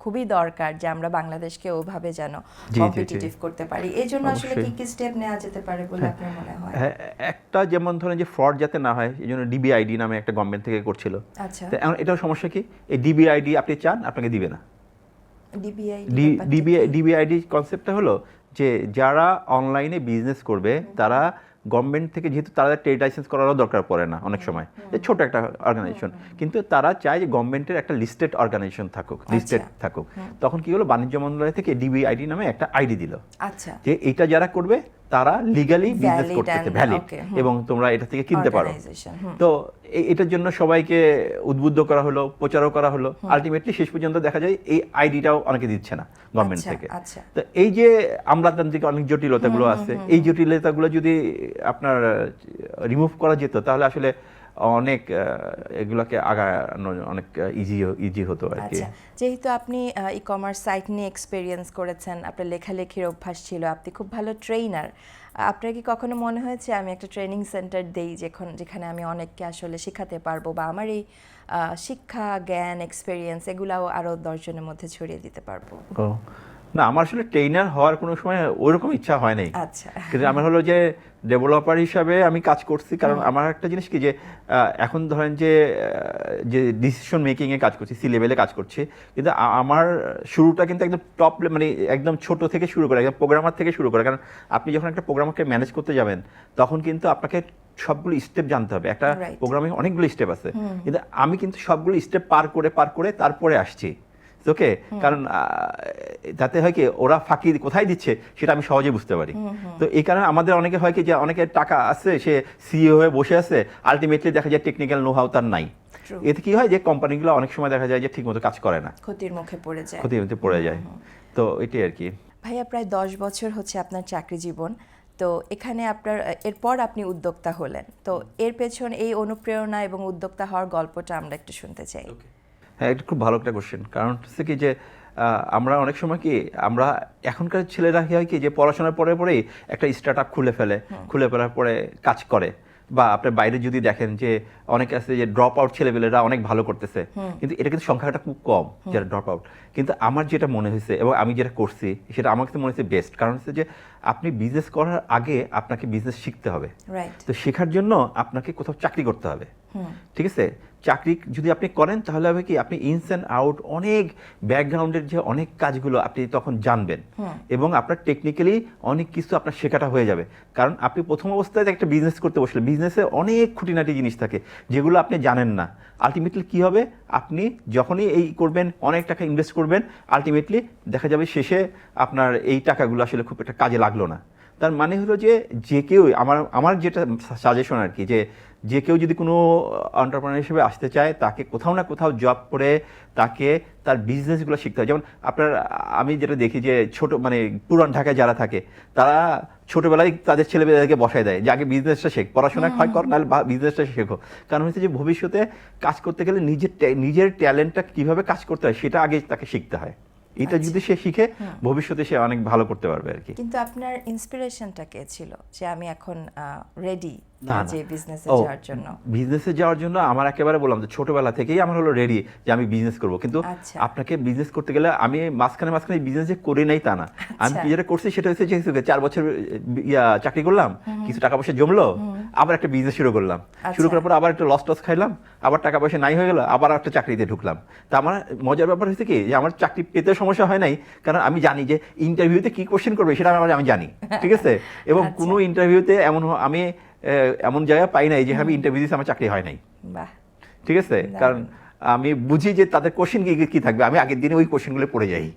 খুবই দরকার যে আমরা বাংলাদেশকে ওভাবে যেন কম্পিটিটিভ করতে পারি। এই জন্য আসলে কি কি স্টেপ নেওয়া যেতে পারে বলে আপনার মনে হয়? একটা যেমন ধরেন যে ফ্রড যাতে না হয়, এই জন্য ডিবিআইডি নামে একটা গভর্নমেন্ট থেকে করছিল। আচ্ছা, তো এখন এটাও সমস্যা কি, এই ডিবিআইডি আপনি চান, আপনাকে দিবে না। ডিবিআইডি কনসেপ্টটা হলো যে যারা অনলাইনে বিজনেস করবে তারা গভর্নমেন্ট থেকে, যেহেতু তারা ট্রেড লাইসেন্স করারও দরকার পড়ে না অনেক সময়, ছোট একটা অর্গানাইজেশন, কিন্তু তারা চায় যে গভর্নমেন্টের একটা লিস্টেড অর্গানাইজেশন থাকুক। তখন কি হলো, বাণিজ্য মন্ত্রণালয় থেকে ডিবিআইডি নামে একটা আইডি দিল, আচ্ছা, যে এইটা যারা করবে তারা লিগালি বিজনেস করতেছে, ভ্যালিড, এবং তোমরা এটা থেকে কিনতে পারো। তো এটার জন্য সবাইকে উদ্বুদ্ধ করা হলো, প্রচারও করা হলো। আলটিমেটলি শেষ পর্যন্ত দেখা যায় এই আইডিটাও অনেকে দিচ্ছে না গভর্নমেন্ট থেকে। তো এই যে আমলাতান্ত্রিক অনেক জটিলতাগুলো আছে, এই জটিলতাগুলো যদি আপনার রিমুভ করা যেত, তাহলে আসলে অনেক এগুলোকে আগানো অনেক ইজি হতো আর কি। যেহেতু আপনি ই কমার্স সাইট নিয়ে এক্সপেরিয়েন্স করেছেন, আপনার লেখালেখির অভ্যাস ছিল, আপনি খুব ভালো ট্রেনার, আপনার কি কখনো মনে হয়েছে আমি একটা ট্রেনিং সেন্টার দেই যেখানে আমি অনেককে আসলে শেখাতে পারবো, বা আমার এই শিক্ষা, জ্ঞান, এক্সপেরিয়েন্স এগুলাও আরও 10 জনের মধ্যে ছড়িয়ে দিতে পারবো? না, আমার আসলে ট্রেনার হওয়ার কোনো সময় ওইরকম ইচ্ছা হয় নাই। আচ্ছা, কিন্তু আমার হলো যে ডেভেলপার হিসাবে আমি কাজ করছি, কারণ আমার একটা জিনিস কি, যে এখন ধরেন যে ডিসিশন মেকিংয়ে কাজ করছি, সি লেভেলে কাজ করছি, কিন্তু আমার শুরুটা কিন্তু একদম টপ, মানে একদম ছোট থেকে শুরু করে, একদম প্রোগ্রামার থেকে শুরু করে। কারণ আপনি যখন একটা প্রোগ্রামারকে ম্যানেজ করতে যাবেন, তখন কিন্তু আপনাকে সবগুলো স্টেপ জানতে হবে। একটা প্রোগ্রামে অনেকগুলো স্টেপ আছে, কিন্তু আমি কিন্তু সবগুলো স্টেপ পার করে তারপরে আসছি। ওকে, কারণ যাতে হয় কি ওরা ফাঁকি কোথায় দিচ্ছে সেটা আমি সহজে বুঝতে পারি। তো এই কারণে আমাদের অনেকে হয় কি, যে অনেকের টাকা আছে, সে সিইও হয়ে বসে আছে, আলটিমেটলি দেখা যায় টেকনিক্যাল নো হাউ তার নাই। এতে কি হয়, যে কোম্পানিগুলো অনেক সময় দেখা যায় যে ঠিকমতো কাজ করে না, ক্ষতির মুখে পড়ে যায়। তো এটাই আর কি। ভাইয়া, প্রায় 10 বছর হচ্ছে আপনার চাকরি জীবন, তো এখানে আপনার এরপর আপনি উদ্যোক্তা হলেন, তো এর পেছন এই অনুপ্রেরণা এবং উদ্যোক্তা হওয়ার গল্পটা আমরা একটু শুনতে চাই। হ্যাঁ, এটা খুব ভালো একটা কোশ্চেন। কারণ হচ্ছে কি, যে আমরা অনেক সময় কি, আমরা এখনকার ছেলেরা কি হয় কি, যে পড়াশোনার পরেই একটা স্টার্ট আপ খুলে ফেলার পরে কাজ করে। বা আপনার বাইরে যদি দেখেন যে অনেকে আছে যে ড্রপ আউট ছেলেপেলেরা অনেক ভালো করতেছে, কিন্তু এটা কিন্তু সংখ্যাটা খুব কম যারা ড্রপ আউট। কিন্তু আমার যেটা মনে হয়েছে এবং আমি যেটা করছি সেটা আমার কাছে মনে হচ্ছে বেস্ট, কারণ হচ্ছে যে আপনি বিজনেস করার আগে আপনাকে বিজনেস শিখতে হবে। রাইট। তো শেখার জন্য আপনাকে কোথাও চাকরি করতে হবে, ঠিক আছে? চাকরি যদি আপনি করেন তাহলে হবে কি, আপনি ইনস অ্যান্ড আউট অনেক ব্যাকগ্রাউন্ডের যে অনেক কাজগুলো আপনি তখন জানবেন এবং আপনার টেকনিক্যালি অনেক কিছু আপনার শেখাটা হয়ে যাবে। কারণ আপনি প্রথম অবস্থায় একটা বিজনেস করতে বসলে বিজনেসে অনেক খুঁটিনাটি জিনিস থাকে যেগুলো আপনি জানেন না। আলটিমেটলি কি হবে, আপনি যখনই এই করবেন, অনেক টাকা ইনভেস্ট করবেন, আলটিমেটলি দেখা যাবে শেষে আপনার এই টাকাগুলো আসলে খুব একটা কাজে লাগলো না। তার মানে হলো যে কেউ আমার যেটা সাজেশন আর কি, যে কেউ যদি কোনো এন্টারপ্রেনার হিসেবে আসতে চায় তাকে কোথাও না কোথাও জব করে তাকে তার বিজনেসগুলো শিখতে হয়। যেমন আমি যেটা দেখি যে পুরান ঢাকায় যারা থাকে তারা ছোটবেলায় তাদের ছেলেমেয়েদেরকে বসায় দেয় যে আগে বিজনেসটা শেখ, পড়াশোনা কর নাহলে বিজনেসটা শেখো। কারণ হচ্ছে যে ভবিষ্যতে কাজ করতে গেলে নিজের ট্যালেন্টটা কিভাবে কাজ করতে হয় সেটা আগে তাকে শিখতে হয়। এটা যদি সে শিখে ভবিষ্যতে সে অনেক ভালো করতে পারবে আর কি। কিন্তু আপনার ইন্সপিরেশনটা কে ছিল যে আমি এখন রেডি যে বিজনেসে যাওয়ার জন্য? বিজনেসে যাওয়ার জন্য আমার একেবারে বললাম যে ছোটবেলা থেকেই আমার হলো রেডি যে আমি বিজনেস করব, কিন্তু আপনাকে বিজনেস করতে গেলে আমি মাঝখানে বিজনেস যে করি নাই তা না। আমি যেটা করছি সেটা হচ্ছে যে 4 বছর চাকরি করলাম, কিছু টাকা পয়সা জমলো, আবার একটা বিজনেস শুরু করলাম। শুরু করার পর আবার একটা লস খাইলাম, আবার টাকা পয়সা নাই হয়ে গেল, আবার একটা চাকরিতে ঢুকলাম। তা আমার মজার ব্যাপার হচ্ছে কি যে আমার চাকরি পেতে সমস্যা হয় নাই, কারণ আমি জানি যে ইন্টারভিউতে কি কোশ্চেন করবে সেটা আমি জানি, ঠিক আছে? এবং কোনো ইন্টারভিউতে আমি এমন জায়গা পাই নাই যে আমি ইন্টারভিউ দিয়েছি আমার চাকরি হয় নাই, ঠিক আছে? কারণ আমি বুঝি যে তাদের কোশ্চেন কি থাকবে, আমি আগের দিনে ওই কোশ্চেনগুলো পড়ে যাই,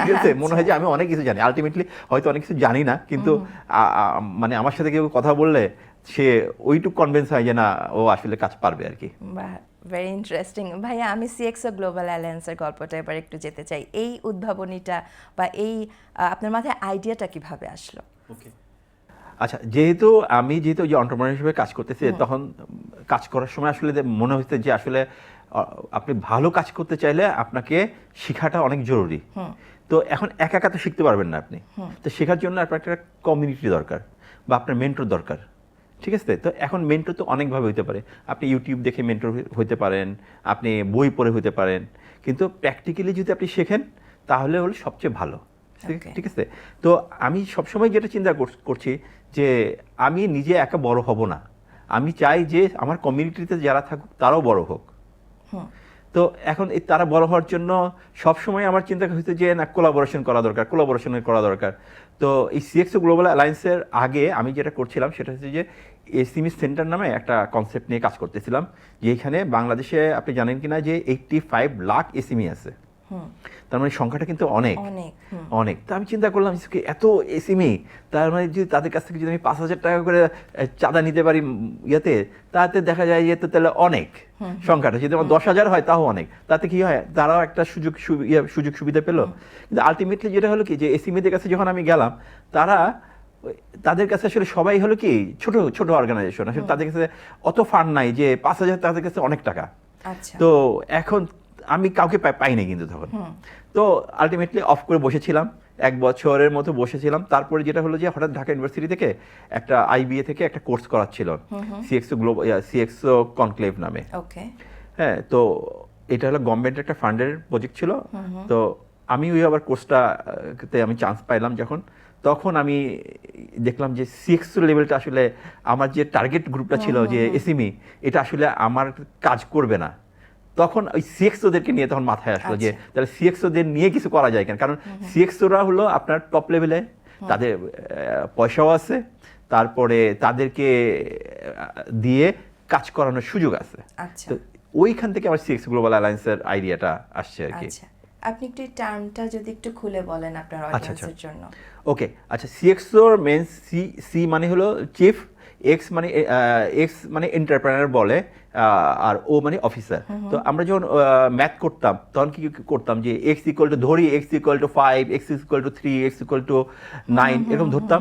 ঠিক আছে? মনে হয় যে আমি অনেক কিছু জানি, আলটিমেটলি হয়তো অনেক কিছু জানি না, কিন্তু আমার সাথে কেউ কথা বললে সে ওইটুকু কনভিন্স হয় যে না, ও আসলে কাজ পারবে আর কি। ভেরি ইন্টারেস্টিং ভাইয়া। আমি সিএক্সও গ্লোবাল অ্যালায়েন্সের গল্পটা এবার একটু যেতে চাই। এই উদ্ভাবনীটা বা এই আপনার মাথায় আইডিয়াটা কিভাবে আসলো? ওকে, আচ্ছা, যেহেতু যে এন্টারপ্রেনার হিসেবে কাজ করতেছি, তখন কাজ করার সময় আসলে মনে হচ্ছে যে আসলে আপনি ভালো কাজ করতে চাইলে আপনাকে শেখাটা অনেক জরুরি। তো এখন একা তো শিখতে পারবেন না আপনি, তো শেখার জন্য আপনার একটা কমিউনিটি দরকার বা আপনার মেন্টর দরকার, ঠিক আছে? তো এখন মেন্টর তো অনেকভাবে হইতে পারে। আপনি ইউটিউব দেখে মেন্টর হইতে পারেন, আপনি বই পড়ে হইতে পারেন, কিন্তু প্র্যাকটিক্যালি যদি আপনি শেখেন তাহলে হলো সবচেয়ে ভালো, ঠিক আছে? তো আমি সবসময় যেটা চিন্তা করছি যে আমি নিজে একা বড় হব না, আমি চাই যে আমার কমিউনিটিতে যারা থাকুক তারাও বড় হোক। তো এখন এই তারা বড় হওয়ার জন্য সবসময় আমার চিন্তা হচ্ছে যে না, কোলাবোরেশন করা দরকার। তো এই সিএক্সও গ্লোবাল অ্যালায়েন্সের আগে আমি যেটা করছিলাম সেটা হচ্ছে যে এসএমই সেন্টার নামে একটা কনসেপ্ট নিয়ে কাজ করতেছিলাম, যে এখানে বাংলাদেশে আপনি জানেন কিনা যে 85 লাখ এসএমই আছে। তার মানে সংখ্যাটা কিন্তু অনেক। তো আমি চিন্তা করলাম এত এসএমই, তার মানে যদি তাদের কাছ থেকে যদি আমি 5,000 টাকা করে চাঁদা নিতে পারি তাতে দেখা যায় যে তাহলে অনেক সংখ্যাটা, যদি আমার 10,000 হয় তাও অনেক। তাতে কি হয়, তারাও একটা সুযোগ সুবিধা পেলো। কিন্তু আলটিমেটলি যেটা হলো কি যে এসএমইদের কাছে যখন আমি গেলাম, তাদের কাছে আসলে সবাই হলো কি ছোট অর্গানাইজেশন, আসলে তাদের কাছে অত ফান্ড নাই যে 5,000 তাদের কাছে অনেক টাকা। তো এখন আমি কাউকে পাইনি কিন্তু তখন। তো আলটিমেটলি অফ করে বসেছিলাম, 1 বছরের মতো বসেছিলাম। তারপরে যেটা হলো যে হঠাৎ ঢাকা ইউনিভার্সিটি থেকে একটা আইবিএ থেকে একটা কোর্স করাচ্ছিল সিএক্সও কনক্লেভ নামে। হ্যাঁ, তো এটা হলো গভর্নমেন্টের একটা ফান্ডের প্রজেক্ট ছিল। তো আমি আবার কোর্সটাতে আমি চান্স পাইলাম যখন, তখন আমি দেখলাম যে সিএক্সও লেভেলটা আসলে আমার যে টার্গেট গ্রুপটা ছিল যে এসএমই, এটা আসলে আমার কাজ করবে না। তখন ওই সিএক্সওদেরকে নিয়ে তখন মাথায় আসলো যে তাহলে সিএক্সওদের নিয়ে কিছু করা যায় কেন, কারণ সিএক্সওরা হলো আপনার টপ লেভেলে, তাদের পয়সাও আছে, তারপরে তাদেরকে দিয়ে কাজ করানোর সুযোগ আছে। তো ওইখান থেকে আমার সিএক্স গ্লোবাল অ্যালায়েন্সের আইডিয়াটা আসছে আর কি। আপনি একটু টার্মটা যদি একটু খুলে বলেন আপনার অডিয়েন্সের জন্য। ওকে, আচ্ছা, সিএক্সওর মেন সি মানে হলো চিফ, এক্স মানে এন্টারপ্রেনার বলে, আর ও মানে অফিসার। তো আমরা যখন ম্যাথ করতাম তখন কি করতাম যে x = ধরি x = 5, x = 3, x = 9 এরকম ধরতাম।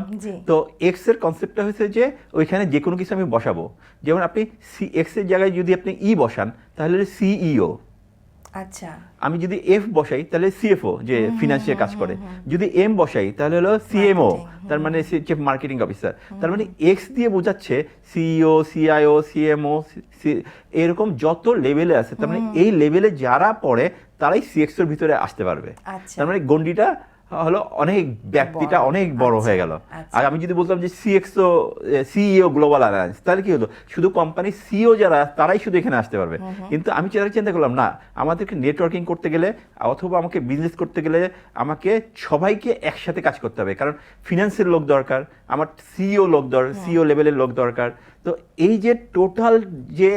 তো এক্স এর কনসেপ্টটা হচ্ছে যে ওইখানে যে কোনো কিছু আমি বসাবো, যেমন আপনি এক্স এর জায়গায় যদি আপনি ই বসান তাহলে সিইও, আচ্ছা, আমি যদি এফ বসাই তাহলে সিএফও যে ফিনান্সিয়াল কাজ করে, যদি এম বসাই তাহলে হলো সিএমও, তার মানে চিফ মার্কেটিং অফিসার। তার মানে এক্স দিয়ে বোঝাচ্ছে সিইও, সিআইও, সিএমও, এরকম যত লেভেলে আছে, তার মানে এই লেভেলে যারা পড়ে তারাই সিএক্স এর ভিতরে আসতে পারবে। আচ্ছা। তার মানে গন্ডিটা হলো অনেক, ব্যক্তিটা অনেক বড় হয়ে গেল। আর আমি যদি বলতাম যে সিএক্সও, সিইও গ্লোবাল অ্যালায়েন্স, তাহলে কি হলো, শুধু কোম্পানি সিইও যারা তারাই শুধু এখানে আসতে পারবে। কিন্তু আমি চিন্তা করলাম না, আমাদেরকে নেটওয়ার্কিং করতে গেলে অথবা আমাকে বিজনেস করতে গেলে আমাকে সবাইকে একসাথে কাজ করতে হবে, কারণ ফিনান্সের লোক দরকার, আমার সিইও লোক দরকার, সিইও লেভেলের লোক দরকার। তো এই যে টোটাল যে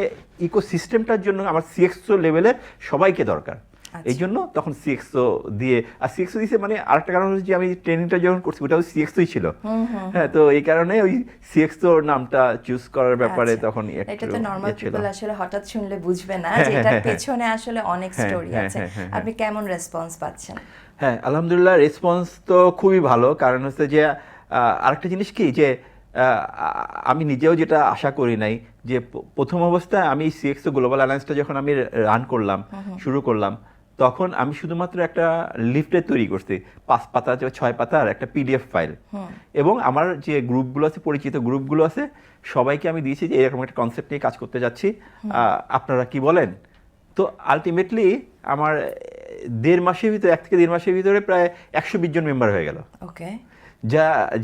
ইকোসিস্টেমটার জন্য আমার সিএক্সও লেভেলের সবাইকে দরকার। এই জন্য তখন সিএক্সও দিয়ে, আর সিএক্সও দিয়েছে মানে আরেকটা কারণ হচ্ছে যে আমি ট্রেনিংটা যখন করছি ওটাও সিএক্সওই ছিল। হ্যাঁ, তো এই কারণে ওই সিএক্সও নামটা চুজ করার ব্যাপারে তখন এটা তো নরমাল পিপল আসলে হঠাৎ শুনলে বুঝবে না যে এটার পেছনে আসলে অনেক স্টোরি আছে। আপনি কেমন রেসপন্স পাচ্ছেন? হ্যাঁ, আলহামদুলিল্লাহ, রেসপন্স তো খুবই ভালো। কারণ হচ্ছে যে আরেকটা জিনিস কি, যে আমি নিজেও যেটা আশা করি নাই, যে প্রথম অবস্থায় আমি সিএক্সও গ্লোবাল অ্যালায়েন্সটা যখন আমি রান করলাম, শুরু করলাম, তখন আমি শুধুমাত্র একটা লিফলেট তৈরি করছি, 5 পাতা 6 পাতার একটা পিডিএফ ফাইল, এবং আমার যে গ্রুপগুলো আছে, পরিচিত গ্রুপগুলো আছে, সবাইকে আমি দিয়েছি যে এরকম একটা কনসেপ্ট নিয়ে কাজ করতে যাচ্ছি, আপনারা কি বলেন। তো আলটিমেটলি আমার 1.5 মাসের ভিতরে, 1 থেকে 1.5 মাসের ভিতরে প্রায় 120 জন মেম্বার হয়ে গেল। ওকে,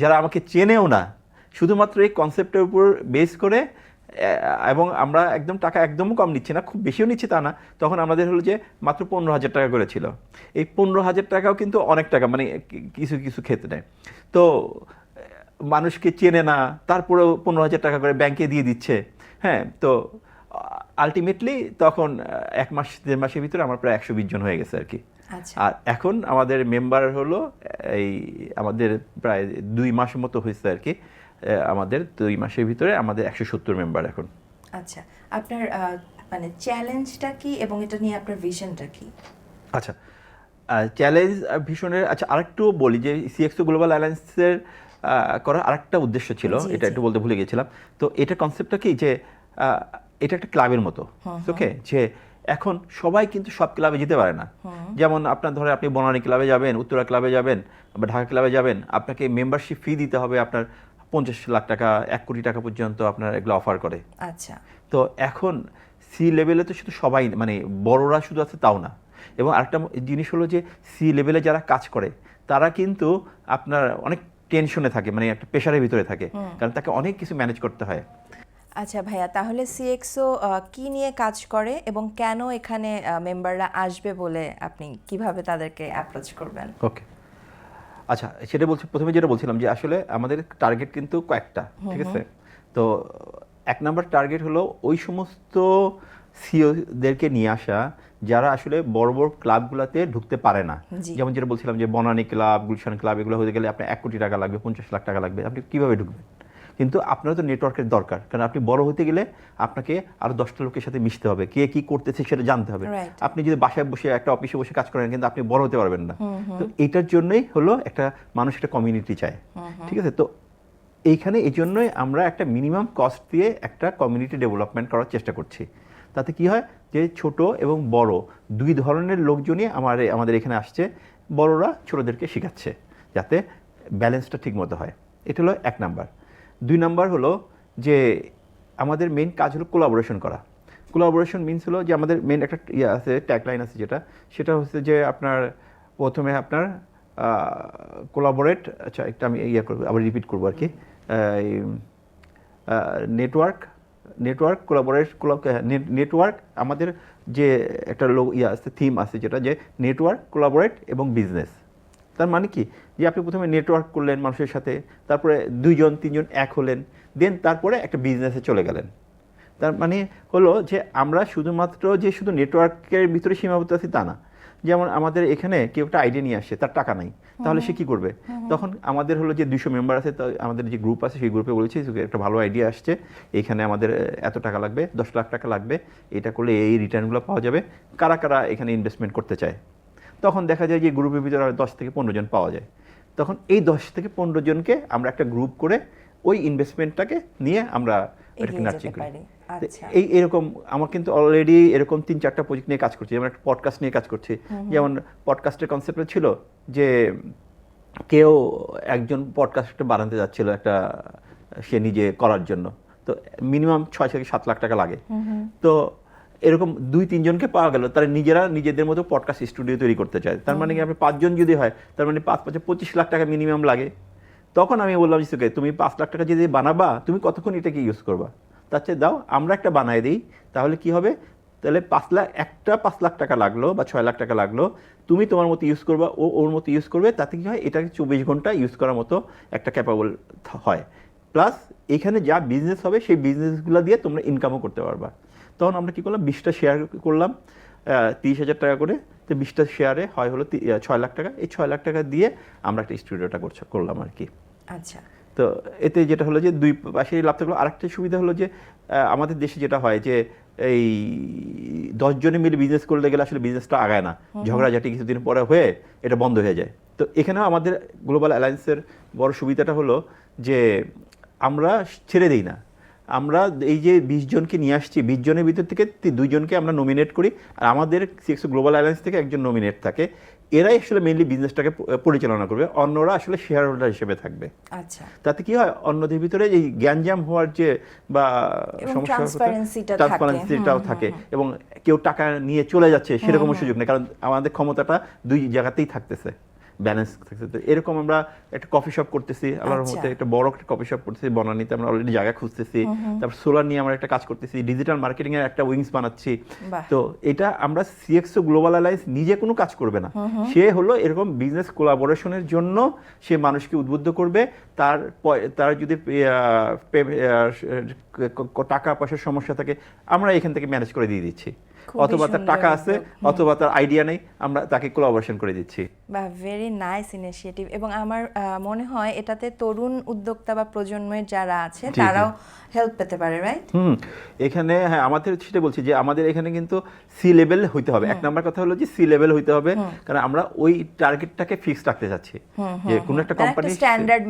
যারা আমাকে চেনেও না, শুধুমাত্র এই কনসেপ্টের উপর বেস করে, এবং আমরা একদম টাকা একদমও কম নিচ্ছি না, খুব বেশিও নিচ্ছি তা না। তখন আমাদের হলো যে মাত্র 15,000 টাকা করে ছিল। এই 15,000 টাকাও কিন্তু অনেক টাকা, মানে কিছু কিছু ক্ষেত্রে। তো মানুষকে চেনে না, তারপরেও 15,000 টাকা করে ব্যাংকে দিয়ে দিচ্ছে। হ্যাঁ, তো আলটিমেটলি তখন 1 মাস 1.5 মাসের ভিতরে আমার প্রায় 120 জন হয়ে গেছে আর কি। আর এখন আমাদের মেম্বার হলো, এই আমাদের প্রায় 2 মাস মতো হয়েছে আর কি, আমাদের 2 মাসের ভিতরে আমাদের 170 মেম্বার এখন। আচ্ছা, আপনার মানে চ্যালেঞ্জটা কি এবং এটা নিয়ে আপনার ভিশনটা কি? আচ্ছা, চ্যালেঞ্জ ভিশনের, আচ্ছা আরেকটু বলি যে সিএক্সও গ্লোবাল অ্যালায়েন্সের করার আরেকটা উদ্দেশ্য ছিল, এটা একটু বলতে ভুলে গেছিলাম। তো এটা কনসেপ্টটা কি, যে এটা একটা ক্লাবের মতো। ওকে, যে এখন সবাই কিন্তু সব ক্লাবে যেতে পারে না। যেমন আপনার ধরে আপনি বনানী ক্লাবে যাবেন, উত্তরা ক্লাবে যাবেন, বা ঢাকা ক্লাবে যাবেন, আপনাকে মেম্বারশিপ ফি দিতে হবে আপনার 50 লাখ টাকা, 1 কোটি টাকা পর্যন্ত আপনার এগুলো অফার করে। আচ্ছা, তো এখন সি লেভেলে তো শুধু সবাই, মানে বড়রা শুধু আছে তাও না। এবং আরেকটা জিনিস হলো যে সি লেভেলে যারা কাজ করে তারা কিন্তু আপনার অনেক টেনশনে থাকে, মানে একটা প্রেশারের ভিতরে থাকে, কারণ তাকে অনেক কিছু ম্যানেজ করতে হয়। আচ্ছা ভাইয়া, তাহলে সিএক্সও কি নিয়ে কাজ করে এবং কেন এখানে মেম্বাররা আসবে বলে আপনি কিভাবে তাদেরকে অ্যাপ্রোচ করবেন? ওকে, আচ্ছা সেটা বলছি, প্রথমে যেটা বলছিলাম যে আসলে আমাদের টার্গেট কিন্তু কয়েকটা, ঠিক আছে। তো 1 নম্বর টার্গেট হলো ওই সমস্ত সিওদেরকে নিয়ে আসা যারা আসলে বড় বড় ক্লাবগুলোতে ঢুকতে পারে না। যেমন যেটা বলছিলাম যে বনানী ক্লাব, গুলশান ক্লাব, এগুলো হতে গেলে আপনার 1 কোটি টাকা লাগবে, 50 লাখ টাকা লাগবে, আপনি কীভাবে ঢুকবেন? কিন্তু আপনারও তো নেটওয়ার্কের দরকার, কারণ আপনি বড় হতে গেলে আপনাকে আরও 10টা লোকের সাথে মিশতে হবে, কে কী করতেছে সেটা জানতে হবে। আপনি যদি বাসায় বসে একটা অফিসে বসে কাজ করেন, কিন্তু আপনি বড় হতে পারবেন না। তো এইটার জন্যই হলো একটা মানুষ একটা কমিউনিটি চায়, ঠিক আছে। তো এইখানে এই জন্যই আমরা একটা মিনিমাম কস্ট দিয়ে একটা কমিউনিটি ডেভেলপমেন্ট করার চেষ্টা করছি। তাতে কি হয়, যে ছোট এবং বড় 2 ধরনের লোকজনই আমাদের এখানে আসছে। বড়রা ছোটদেরকে শেখাচ্ছে যাতে ব্যালেন্সটা ঠিক মতো হয়। এটা হলো 1 নাম্বার। 2 নাম্বার হলো যে আমাদের মেইন কাজ হলো কোলাবোরেশন করা। কোলাবোরেশন মিনস হলো যে আমাদের মেইন একটা আছে, ট্যাগলাইন আছে, সেটা হচ্ছে যে আপনার প্রথমে আপনার কোলাবোরেট, আচ্ছা একটা আমি করবো, আবার রিপিট করবো আর কি, নেটওয়ার্ক নেটওয়ার্ক আমাদের যে একটা আছে, থিম আছে, যেটা যে নেটওয়ার্ক, কোলাবোরেট এবং বিজনেস। তার মানে কি, যে আপনি প্রথমে নেটওয়ার্ক করলেন মানুষের সাথে, তারপরে 2 জন 3 জন এক হলেন, দেন তারপরে একটা বিজনেসে চলে গেলেন। তার মানে হলো যে আমরা শুধুমাত্র যে শুধু নেটওয়ার্কের ভিতরে সীমাবদ্ধ আছি তা না। যেমন আমাদের এখানে কেউ একটা আইডিয়া নিয়ে আসছে, তার টাকা নাই, তাহলে সে কী করবে? তখন আমাদের হলো যে 200 মেম্বার আছে, তো আমাদের যে গ্রুপ আছে সেই গ্রুপে বলেছি একটা ভালো আইডিয়া আসছে, এখানে আমাদের এত টাকা লাগবে, 10 লাখ টাকা লাগবে, এটা করলে এই রিটার্নগুলো পাওয়া যাবে, কারা কারা এখানে ইনভেস্টমেন্ট করতে চায়। তখন দেখা যায় যে গ্রুপের ভিতরে 10 থেকে 15 জন পাওয়া যায়। তখন এই 10 থেকে 15 জনকে আমরা একটা গ্রুপ করে ওই ইনভেস্টমেন্টটাকে নিয়ে আমরা এটাকে এগিয়ে নার্চিং যেতে করি। পারি। তো আচ্ছা। এরকম আমার কিন্তু অলরেডি এরকম 3-4টা প্রজেক্ট নিয়ে কাজ করছি, যেমন একটা পডকাস্ট নিয়ে কাজ করছি। যেমন পডকাস্টের কনসেপ্ট ছিল যে কেউ একজন পডকাস্ট বানাতে যাচ্ছিল একটা, সে নিজে করার জন্য, তো মিনিমাম 6 থেকে 7 লাখ টাকা লাগে। তো এরকম 2-3 জনকে পাওয়া গেল, তারা নিজেরা নিজেদের মতো পডকাস্ট স্টুডিও তৈরি করতে চায়। তার মানে কি আপনি 5 জন যদি হয়, তার মানে 5-5 25 লাখ টাকা মিনিমাম লাগে। তখন আমি বললাম যে তুমি 5 লাখ টাকা যদি বানাবা, তুমি কতক্ষণ এটাকে ইউজ করবা? তার চেয়ে দাও আমরা একটা বানায় দিই, তাহলে কি হবে, তাহলে 5 লাখ টাকা লাগলো বা 6 লাখ টাকা লাগলো, তুমি তোমার মতো ইউজ করবা, ও ওর মতো ইউজ করবে, তাতে কি হয়, এটাকে 24 ঘন্টা ইউজ করার মতো একটা ক্যাপাবল হয়। প্লাস এখানে যা বিজনেস হবে সেই বিজনেসগুলো দিয়ে তোমরা ইনকামও করতে পারবা। তখন আমরা কি করলাম, 20টা শেয়ার করলাম 30,000 টাকা করে। তো 20টা শেয়ারে হয় হলো 6 লাখ টাকা। এই 6 লাখ টাকা দিয়ে আমরা একটা স্টুডিওটা করলাম আর কি। আচ্ছা। তো এতে যেটা হলো যে দুই পাশেই লাভ থাকলো। আরেকটা সুবিধা হলো যে আমাদের দেশে যেটা হয় যে এই 10 জনে মিলে বিজনেস করতে গেলে আসলে বিজনেসটা আগায় না, ঝগড়াঝাটি কিছুদিন পরে হয়ে এটা বন্ধ হয়ে যায়। তো এখানেও আমাদের গ্লোবাল অ্যালায়েন্সের বড় সুবিধাটা হলো যে আমরা ছেড়ে দিই না। আমরা এই যে 20 জনকে নিয়ে আসছি, 20 জনের ভিতর থেকে 2 জনকে আমরা নমিনেট করি, আর আমাদের সিএক্সও গ্লোবাল অ্যালায়েন্স থেকে একজন নমিনেট থাকে। এরাই আসলে মেইনলি বিজনেসটাকে পরিচালনা করবে, অন্যরা আসলে শেয়ার হোল্ডার হিসেবে থাকবে। আচ্ছা। তাতে কি হয়, অন্যদের ভিতরে এই গ্যাঞ্জাম হওয়ার যে বা সমস্যা, ট্রান্সপারেন্সিটাও থাকে, এবং কেউ টাকা নিয়ে চলে যাচ্ছে সেরকম সুযোগ নেই, কারণ আমাদের ক্ষমতাটা দুই জায়গাতেই থাকতেছে, ব্যালেন্স থাকছে। তো এরকম আমরা একটা কফি শপ করতেছি, আল্লাহর রহমতে একটা বড় একটা কফি শপ করতেছি বনানীতে, আমরা অলরেডি জায়গা খুঁজতেছি। তারপর সোলার নিয়ে আমরা একটা কাজ করতেছি, ডিজিটাল মার্কেটিং এর একটা উইংস বানাচ্ছি। তো এটা আমরা সিএক্সও গ্লোবাল অ্যালায়েন্স নিজে কোনো কাজ করবে না, সে হলো এরকম বিজনেস কোলাবোরেশনের জন্য সে মানুষকে উদ্বুদ্ধ করবে। তার যদি টাকা পয়সার সমস্যা থাকে, আমরা এখান থেকে ম্যানেজ করে দিয়ে দিচ্ছি, অথবা তার টাকা আছে অথবা তার আইডিয়া নেই, আমরা তাকে কোলাবোরেশন করে দিচ্ছি। বা ভেরি নাইস ইনিশিয়েটিভ। এবং আমার মনে হয় এটাতে তরুণ উদ্যোক্তা বা প্রজন্মের যারা আছে তারাও হেল্প পেতে পারে, রাইট? এখানে হ্যাঁ, আমাদের সেটা বলছি যে আমাদের এখানে কিন্তু সি লেভেল হইতে হবে। এক নাম্বার কথা হলো যে সি লেভেল হইতে হবে, কারণ আমরা ওই টার্গেটটাকে ফিক্স রাখতে চাচ্ছি যে কোনো একটা কোম্পানি স্ট্যান্ডার্ড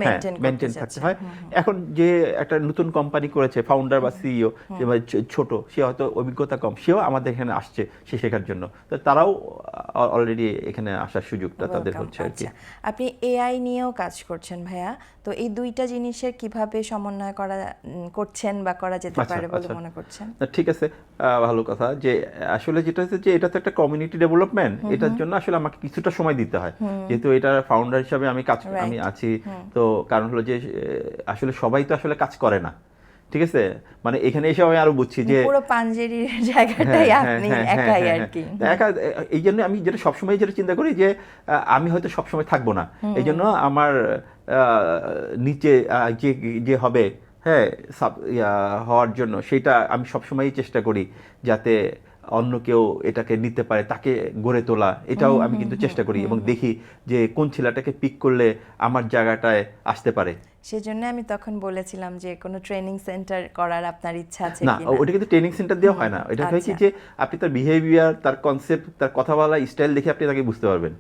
মেইনটেইন থাকতে হয়। এখন যে একটা নতুন কোম্পানি করেছে ফাউন্ডার বা সিইও, যে ছোট, সে হয়তো অভিজ্ঞতা কম, সেও আমাদের এখানে আসছে সে শেখার জন্য, তো তারাও অলরেডি এখানে আসার সুযোগটা তাদের হচ্ছে আর কি। আপনি এআই নিয়েও কাজ করছেন ভাইয়া, তো এই দুইটা জিনিসের কিভাবে সমন্বয় করছেন বা করা যেতে পারে বলে মনে করছেন? ঠিক আছে, ভালো কথা। যে আসলে যেটা হচ্ছে যে এটা তো একটা কমিউনিটি ডেভেলপমেন্ট, এটার জন্য আসলে আমাকে কিছুটা সময় দিতে হয়, যেহেতু এটা ফাউন্ডার হিসাবে আমি আছি। তো কারণ হলো যে আসলে সবাই তো আসলে কাজ করে না, ঠিক আছে, মানে এখানে এসে আমি আরো বুঝছি যে পুরো পাঞ্জেরির জায়গাটাই আপনি একাই আর কি। একা, এই জন্য আমি যেটা সবসময় যেটা চিন্তা করি যে আমি হয়তো সবসময় থাকবো না, এই জন্য আমার নিচে যে হবে হ্যাঁ হওয়ার জন্য, সেটা আমি সবসময়ই চেষ্টা করি যাতে অন্য কেউ এটাকে নিতে পারে, তাকে গড়ে তোলা, এটাও আমি কিন্তু চেষ্টা করি, এবং দেখি যে কোন ছেলেটাকে পিক করলে আমার জায়গাটায় আসতে পারে। সেজন্য আমি তখন বলেছিলাম যে কোনো ট্রেনিং সেন্টার করার আপনার ইচ্ছা আছে না, কিনা। ওটা কিন্তু ট্রেনিং সেন্টার দেওয়া হয় না, এটা হয় কি যে আপনি তার বিহেভিয়ার, তার কনসেপ্ট, তার কথা বলা স্টাইল দেখে আপনি তাকে বুঝতে পারবেন।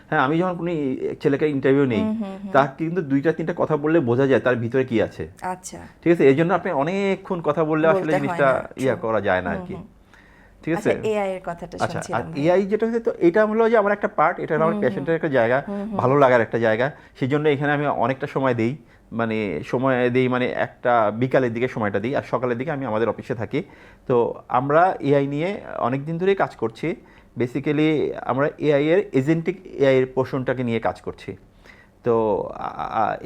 হ্যাঁ, আমি যখন কোনো ছেলেকে ইন্টারভিউ নেই, তার কিন্তু 2-3টা কথা বললে বোঝা যায় তার ভিতরে কি আছে। আচ্ছা, ঠিক আছে, এই জন্য আপনি অনেকক্ষণ কথা বললে আসলে জিনিসটা করা যায় না আর কি। ঠিক আছে, এআই এর কথাটা শুনছিলাম। আর এআই যেটা হচ্ছে, তো এটা হলো যে আমার একটা পার্ট, এটা আমার প্যাশনের একটা জায়গা, ভালো লাগার একটা জায়গা, সেই জন্য এখানে আমি অনেকটা সময় দিই। মানে একটা বিকালের দিকে সময়টা দিই, আর সকালের দিকে আমি আমাদের অফিসে থাকি। তো আমরা এআই নিয়ে অনেক দিন ধরেই কাজ করছি। বেসিক্যালি আমরা এআই এর এজেন্টিক এআই এর পোর্শনটাকে নিয়ে কাজ করছি। তো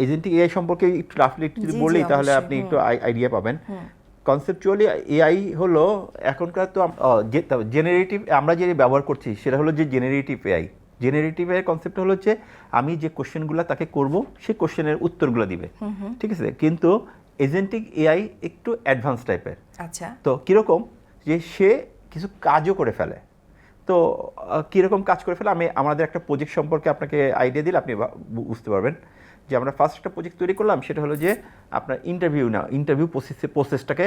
এজেন্টিক এআই সম্পর্কে একটু রাফলি যদি বলি, তাহলে আপনি একটু আইডিয়া পাবেন। কনসেপচুয়ালি এআই হলো এখনকার তো জেনারেটিভ, আমরা যে ব্যবহার করছি সেটা হলো যে জেনারেটিভ এআই। জেনারেটিভ এর কনসেপ্ট হলো যে আমি যে কোশ্চেনগুলো তাকে করব, সেই কোশ্চেনের উত্তরগুলো দিবে, ঠিক আছে। কিন্তু এজেন্টিক এআই একটু অ্যাডভান্স টাইপের। আচ্ছা, তো কীরকম, যে সে কিছু কাজও করে ফেলে। তো কীরকম কাজ করে ফেলে, আমি আমাদের একটা প্রজেক্ট সম্পর্কে আপনাকে আইডিয়া দিলে আপনি বুঝতে পারবেন। যে আমরা ফার্স্ট একটা প্রজেক্ট তৈরি করলাম, সেটা হলো যে আপনার ইন্টারভিউ প্রসেসটাকে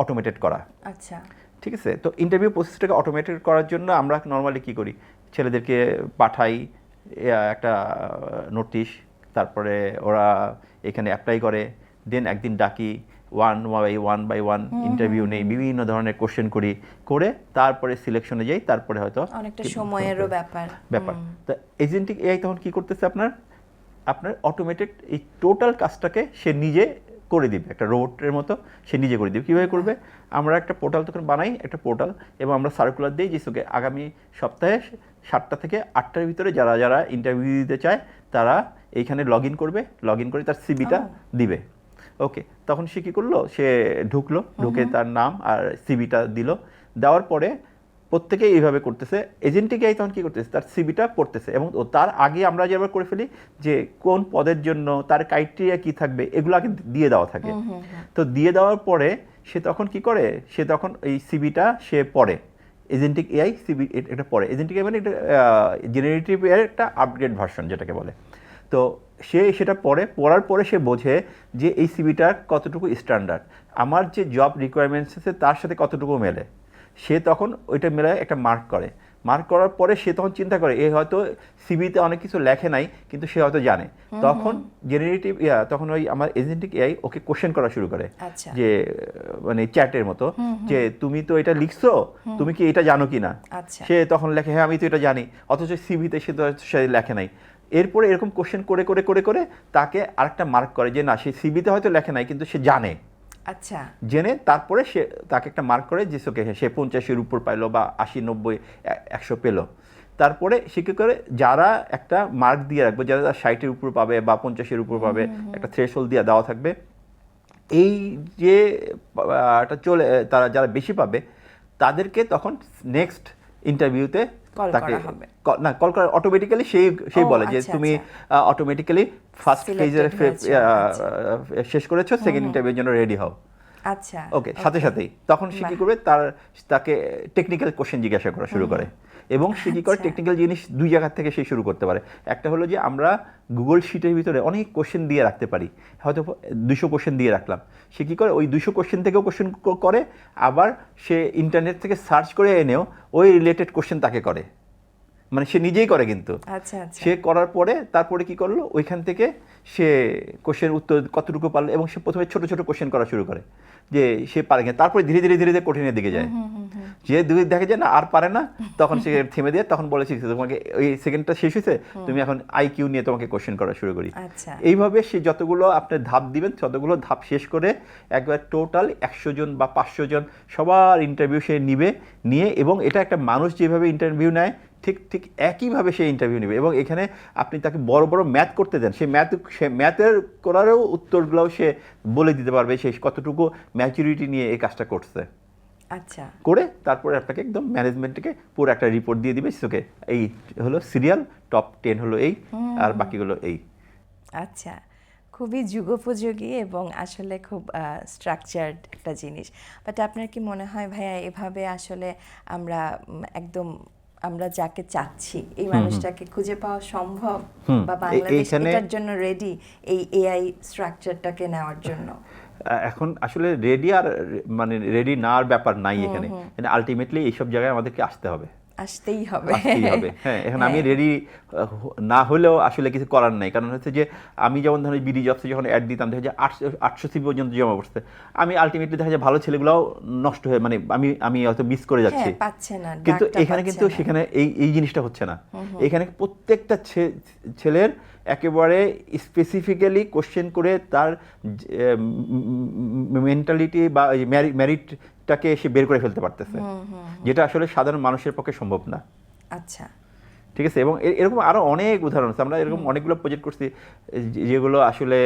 অটোমেটেড করা। আচ্ছা, ঠিক আছে। তো ইন্টারভিউ প্রসেসটাকে অটোমেটেড করার জন্য আমরা নর্মালি কী করি, ছেলেদেরকে পাঠাই একটা নোটিশ, তারপরে ওরা এখানে অ্যাপ্লাই করে, দেন একদিন ডাকি, ওয়ান বাই ওয়ান ইন্টারভিউ নেই, বিভিন্ন ধরনের কোশ্চেন করে তারপরে সিলেকশনে যাই, তারপরে হয়তো অনেকটা সময়েরও ব্যাপার। তো এজেন্টিক এআই তখন কি করতেছে, আপনার অটোমেটেড এই টোটাল কাজটাকে সে নিজে করে দিবে, একটা রোবটের মতো সে নিজে করে দিবে। কীভাবে করবে, আমরা একটা পোর্টাল তখন বানাই, একটা পোর্টাল, এবং আমরা সার্কুলার দিই যে আগামী সপ্তাহে 7টা থেকে 8টার ভিতরে যারা যারা ইন্টারভিউ দিতে চায় তারা এইখানে লগ ইন করে তার সিবিটা দিবে। ওকে, তখন সে কী করলো, সে ঢুকে তার নাম আর সিবিটা দেওয়ার পরে প্রত্যেকেই এইভাবে করতেছে। এজেন্টিক এআই তখন কী করতেছে, তার সিবিটা পড়তেছে, এবং তার আগে আমরা যেভাবে করে ফেলি যে কোন পদের জন্য তার ক্রাইটেরিয়া কী থাকবে এগুলো আগে দিয়ে দেওয়া থাকে। তো দিয়ে দেওয়ার পরে সে তখন কি করে, সে তখন এই সিবিটা সে পড়ে, এজেন্টিক এআই সিবি এটা পড়ে। এজেন্টিক এআই মানে এটা জেনারেটিভ এর একটা আপগ্রেড ভার্সন যেটাকে বলে। তো সে সেটা পড়ার পরে সে বোঝে যে এই সিবিটার কতটুকু স্ট্যান্ডার্ড, আমার যে জব রিকোয়ারমেন্টস আছে তার সাথে কতটুকু মেলে। সে তখন ওইটা মেলায় একটা মার্ক করার পরে সে তখন চিন্তা করে এ হয়তো সিবিতে অনেক কিছু লেখে নাই কিন্তু সে হয়তো জানে। তখন জেনারেটিভ তখন ওই আমার এজেন্টিক এআই ওকে কোশ্চেন করা শুরু করে, যে মানে চ্যাটের মতো, যে তুমি তো এটা লিখছো, তুমি কি এটা জানো কি না। সে তখন লেখে হ্যাঁ আমি তো এটা জানি, অথচ সিবিতে সে লেখে নাই। এরপরে এরকম কোশ্চেন করে তাকে আরেকটা মার্ক করে যে না, সে সিবিতে হয়তো লেখে নাই কিন্তু সে জানে। আচ্ছা, জেনে তারপরে সে তাকে একটা মার্ক করে যে সে 50-এর উপর পাইলো বা 80-90-100 পেলো। তারপরে সে কী করে, যারা একটা মার্ক দিয়ে রাখবে, যারা 60-এর উপর পাবে বা 50-এর উপর পাবে, একটা থ্রেশহোল্ড দিয়ে দেওয়া থাকবে। এই যে চলে তারা যারা বেশি পাবে তাদেরকে তখন নেক্সট ইন্টারভিউতে তাকে কল করে অটোমেটিক্যালি সেই বলে যে তুমি অটোমেটিক্যালি ফার্স্ট ফেজের শেষ করেছো, সেকেন্ড ইন্টারভিউর জন্য রেডি হও। আচ্ছা, ওকে, সাথেই তখন সে কী করবে, তাকে টেকনিক্যাল কোশ্চেন জিজ্ঞাসা করা শুরু করে, এবং সে কী করে টেকনিক্যাল জিনিস দুই জায়গা থেকে সে শুরু করতে পারে। একটা হলো যে আমরা গুগল শিটের ভিতরে অনেক কোশ্চেন দিয়ে রাখতে পারি, হয়তো 200 কোশ্চেন দিয়ে রাখলাম। সে কী করে, ওই 200 কোশ্চেন থেকেও কোশ্চেন করে, আবার সে ইন্টারনেট থেকে সার্চ করে এনেও ওই রিলেটেড কোশ্চেন তাকে করে, মানে সে নিজেই করে কিন্তু। সে করার পরে তারপরে কি করলো, ওইখান থেকে সে কোশ্চেনের উত্তর কতটুকু পারলো, এবং সে প্রথমে ছোট ছোট কোশ্চেন করা শুরু করে যে সে পারে কিনা, তারপরে ধীরে ধীরে কঠিনের দিকে যায়। যে দেখে যায় না আর পারে না, তখন সে থেমে দিয়ে তখন বলেছি তোমাকে ওই সেকেন্ডটা শেষ হয়েছে, তুমি এখন আইকিউ নিয়ে তোমাকে কোশ্চেন করা শুরু করি। এইভাবে সে যতগুলো আপনি ধাপ দিবেন ততগুলো ধাপ শেষ করে একবার টোটাল 100 জন বা 500 জন সবার ইন্টারভিউ সে নিয়ে, এবং এটা একটা মানুষ যেভাবে ইন্টারভিউ নেয় ঠিক একইভাবে সে ইন্টারভিউ নেবে। এবং এখানে আপনি তাকে বড় বড় ম্যাথ করতে দেন, সে ম্যাথের করারও উত্তরগুলোও সে বলে দিতে পারবে সে কতটুকু ম্যাচুরিটি নিয়ে এই কাজটা করছে। আচ্ছা, করে তারপরে আপনাকে একদম ম্যানেজমেন্টকে পুরো একটা রিপোর্ট দিয়ে দিবে, ওকে এই হলো সিরিয়াল, টপ 10 হলো এই, আর বাকিগুলো এই। আচ্ছা, খুবই যুগোপযোগী এবং আসলে খুব স্ট্রাকচার্ড একটা জিনিস। বাট আপনার কি মনে হয় ভাইয়া, এভাবে আসলে আমরা যাকে চাচ্ছি এই মানুষটাকে খুঁজে পাওয়া সম্ভব, বা বাংলাদেশ এটার জন্য রেডি এই এআই স্ট্রাকচারটাকে নেওয়ার জন্য? এখন আসলে রেডি আর মানে রেডি না আর ব্যাপার নাই এখানে, আলটিমেটলি এইসব জায়গায় আমাদেরকে আসতেই হবে। হ্যাঁ, এখন আমি রেডি না হলেও আসলে কিছু করার নাই, কারণ হচ্ছে যে আমি যেমন ধরেন বিডি জবসে যখন অ্যাড দিতাম দেখা যায় 800 সিভি পর্যন্ত জমা পড়ছে, আমি আলটিমেটলি দেখা যায় ভালো ছেলেগুলোও নষ্ট হয়ে, মানে আমি হয়তো মিস করে যাচ্ছি, কিন্তু এখানে কিন্তু সেখানে এই জিনিসটা হচ্ছে না। এখানে প্রত্যেকটা ছেলের একেবারে স্পেসিফিক্যালি কোশ্চেন করে তার মেন্টালিটি বা মেরিটটাকে সে বের করে ফেলতে পারতেছে, যেটা আসলে সাধারণ মানুষের পক্ষে সম্ভব না। আচ্ছা, ঠিক আছে, এবং এরকম আরও অনেক উদাহরণ আছে, আমরা এরকম অনেকগুলো প্রজেক্ট করছি যেগুলো আসলে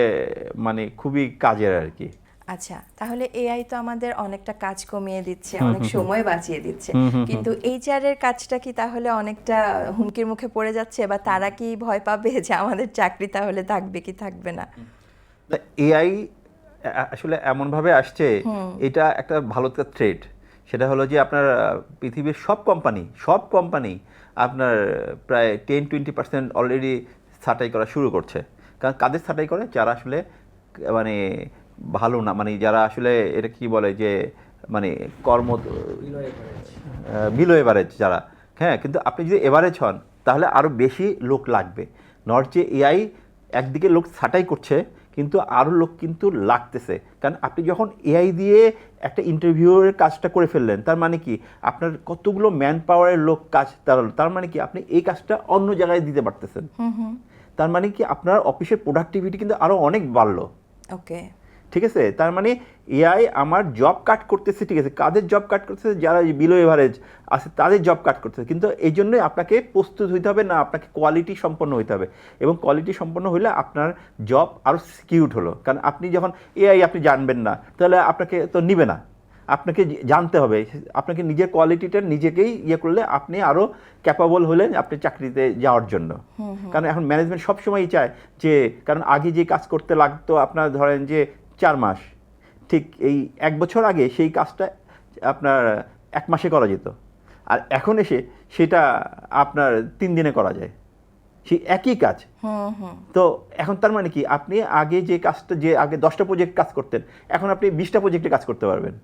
মানে খুবই কাজের আর কি। আচ্ছা, তাহলে এআই তো আমাদের অনেকটা কাজ কমিয়ে দিচ্ছে, অনেক সময় বাঁচিয়ে দিচ্ছে, কিন্তু এইচআর এর কাজটা কি তাহলে অনেকটা হুমকির মুখে পড়ে যাচ্ছে, বা তারা কি ভয় পাবে যে আমাদের চাকরি তাহলে থাকবে কি থাকবে না? এআই আসলে এমনভাবে আসছে, এটা একটা ভালো থ্রেট। সেটা হলো যে আপনার পৃথিবীর সব কোম্পানি আপনার প্রায় 10-20% অলরেডি ছাঁটাই করা শুরু করছে। কারণ কাদের ছাঁটাই করে? যারা আসলে মানে ভালো না, মানে যারা আসলে এটা কি বলে যে মানে বিলো এভারেজ যারা, হ্যাঁ, কিন্তু আপনি যদি এভারেজ হন তাহলে আরও বেশি লোক লাগবে। নট যে এআই একদিকে লোক ছাঁটাই করছে, কিন্তু আরও লোক কিন্তু লাগতেছে। কারণ আপনি যখন এআই দিয়ে একটা ইন্টারভিউয়ের কাজটা করে ফেললেন, তার মানে কি আপনার কতগুলো ম্যান পাওয়ারের লোক কাজ দাঁড়ালো, তার মানে কি আপনি এই কাজটা অন্য জায়গায় দিতে পারতেছেন। তার মানে কি আপনার অফিসের প্রোডাক্টিভিটি কিন্তু আরও অনেক বাড়লো। ওকে, ঠিক আছে, তার মানে এআই আমার জব কাট করতেছে, ঠিক আছে, কাদের জব কাট করতেছে, যারা বিলো এভারেজ আছে তাদের জব কাট করতেছে, কিন্তু এই জন্যই আপনাকে প্রস্তুত হইতে হবে, না আপনাকে কোয়ালিটি সম্পন্ন হইতে হবে, এবং কোয়ালিটি সম্পন্ন হইলে আপনার জব আরও সিকিউরড হলো। কারণ আপনি যখন এআই আপনি জানবেন না, তাহলে আপনাকে তো নিবে না, আপনাকে জানতে হবে, আপনাকে নিজের কোয়ালিটিটা নিজেকেই ইয়ে করলে আপনি আরও ক্যাপাবল হলেন আপনি চাকরিতে যাওয়ার জন্য। কারণ এখন ম্যানেজমেন্ট সবসময়ই চায় যে, কারণ আগে যে কাজ করতে লাগতো আপনার ধরেন যে 4 মাস, ঠিক এই 1 বছর আগে সেই কাজটা আপনার 1 মাসে করা যেত, আর এখন এসে সেটা আপনার 3 দিনে করা যায়, সেই একই কাজ। তো এখন তার মানে কি আপনি আগে যে কাজটা, যে আগে 10টা প্রজেক্ট কাজ করতেন, এখন আপনি 20টা প্রজেক্টে কাজ করতে পারবেন।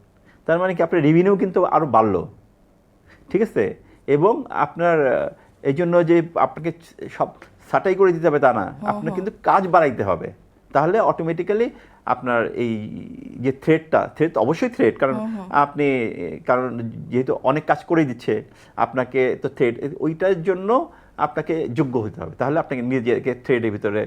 তার মানে কি আপনার রেভিনিউ কিন্তু আরও বাড়লো, ঠিক আছে। এবং আপনার এই জন্য যে আপনাকে সব ছাঁটাই করে দিতে হবে তা না, আপনার কিন্তু কাজ বাড়াইতে হবে, তাহলে অটোমেটিক্যালি আপনার এই যে থ্রেট অবশ্যই থ্রেট, কারণ আপনি, কারণ যেহেতু অনেক কাজ করে দিচ্ছে আপনাকে, তো থ্রেট ওইটার জন্য আপনাকে যোগ্য হতে হবে, তাহলে আপনাকে নিজেকে থ্রেডের ভিতরে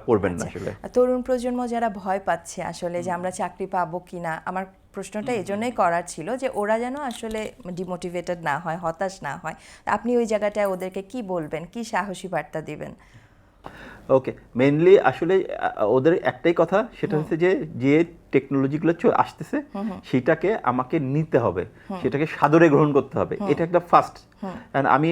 পড়বেন না। আসলে তরুণ প্রজন্ম যারা ভয় পাচ্ছে আসলে যে আমরা চাকরি পাবো কিনা, আমার প্রশ্নটা এজন্যই করার ছিল যে ওরা যেন আসলে ডিমোটিভেটেড না হয়, হতাশ না হয়। আপনি ওই জায়গাটায় ওদেরকে কি বলবেন, কি সাহসী বার্তা দিবেন? ওকে, মেইনলি আসলে ওদের একটাই কথা, সেটা হচ্ছে যে যে টেকনোলজিগুলো আসতেছে সেটাকে আমাকে নিতে হবে, সেটাকে সাদরে গ্রহণ করতে হবে, এটা একটা ফার্স্ট। আমি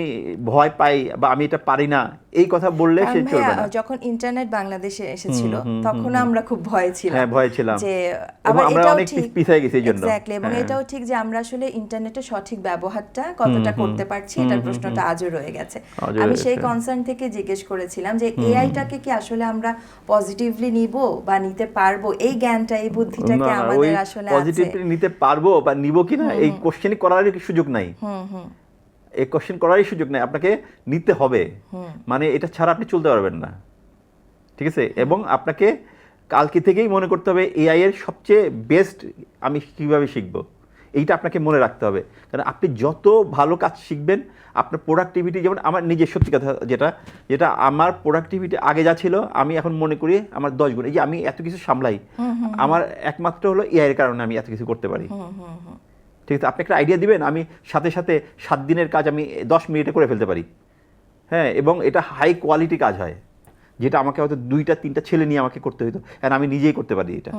ভয় পাই বা আমি এটা পারি না এই কথা বললে সে চলবে না। যখন ইন্টারনেট বাংলাদেশে এসেছিল তখন আমরা খুব ভয় ছিলাম, হ্যাঁ ভয় ছিলাম, যে আবার আমরা অনেক পিছিয়ে গেছি এই জন্য। এক্স্যাক্টলি, এবং এটাও ঠিক যে আমরা আসলে ইন্টারনেটের সঠিক ব্যবহারটা কতটা করতে পারছি, এটার প্রশ্নটা আজও রয়ে গেছে। আমি সেই কনসার্ন থেকে জিজ্ঞেস করেছিলাম যে এআইটাকে কি আসলে আমরা পজিটিভলি নিব বা নিতে পারবো, এই জ্ঞানটা, এই বুদ্ধিটাকে আমাদের আসলে আছে? পজিটিভলি নিতে পারবো বা নিব কিনা এই কোশ্চেন করার সুযোগ নাই, এই কোশ্চেন করারই সুযোগ নাই, আপনাকে নিতে হবে, মানে এটা ছাড়া আপনি চলতে পারবেন না, ঠিক আছে। এবং আপনাকে কালকে থেকেই মনে করতে হবে এআই এর সবচেয়ে বেস্ট আমি কীভাবে শিখব, এইটা আপনাকে মনে রাখতে হবে। কারণ আপনি যত ভালো কাজ শিখবেন আপনার প্রোডাক্টিভিটি, যেমন আমার নিজের সত্যি কথা যেটা আমার প্রোডাক্টিভিটি আগে যা ছিল আমি এখন মনে করি আমার 10 গুণ। এই যে আমি এত কিছু সামলাই, আমার একমাত্র হলো এআই এর কারণে আমি এত কিছু করতে পারি। ঠিক আছে, আপনি একটা আইডিয়া দিবেন, আমি সাথে সাথে 7 দিনের কাজ আমি 10 মিনিটে করে ফেলতে পারি, হ্যাঁ, এবং এটা হাই কোয়ালিটি কাজ হয়, যেটা আমাকে হয়তো 2টা 3টা ছেলে নিয়ে আমাকে করতে হতো, আর আমি নিজেই করতে পারি এটা।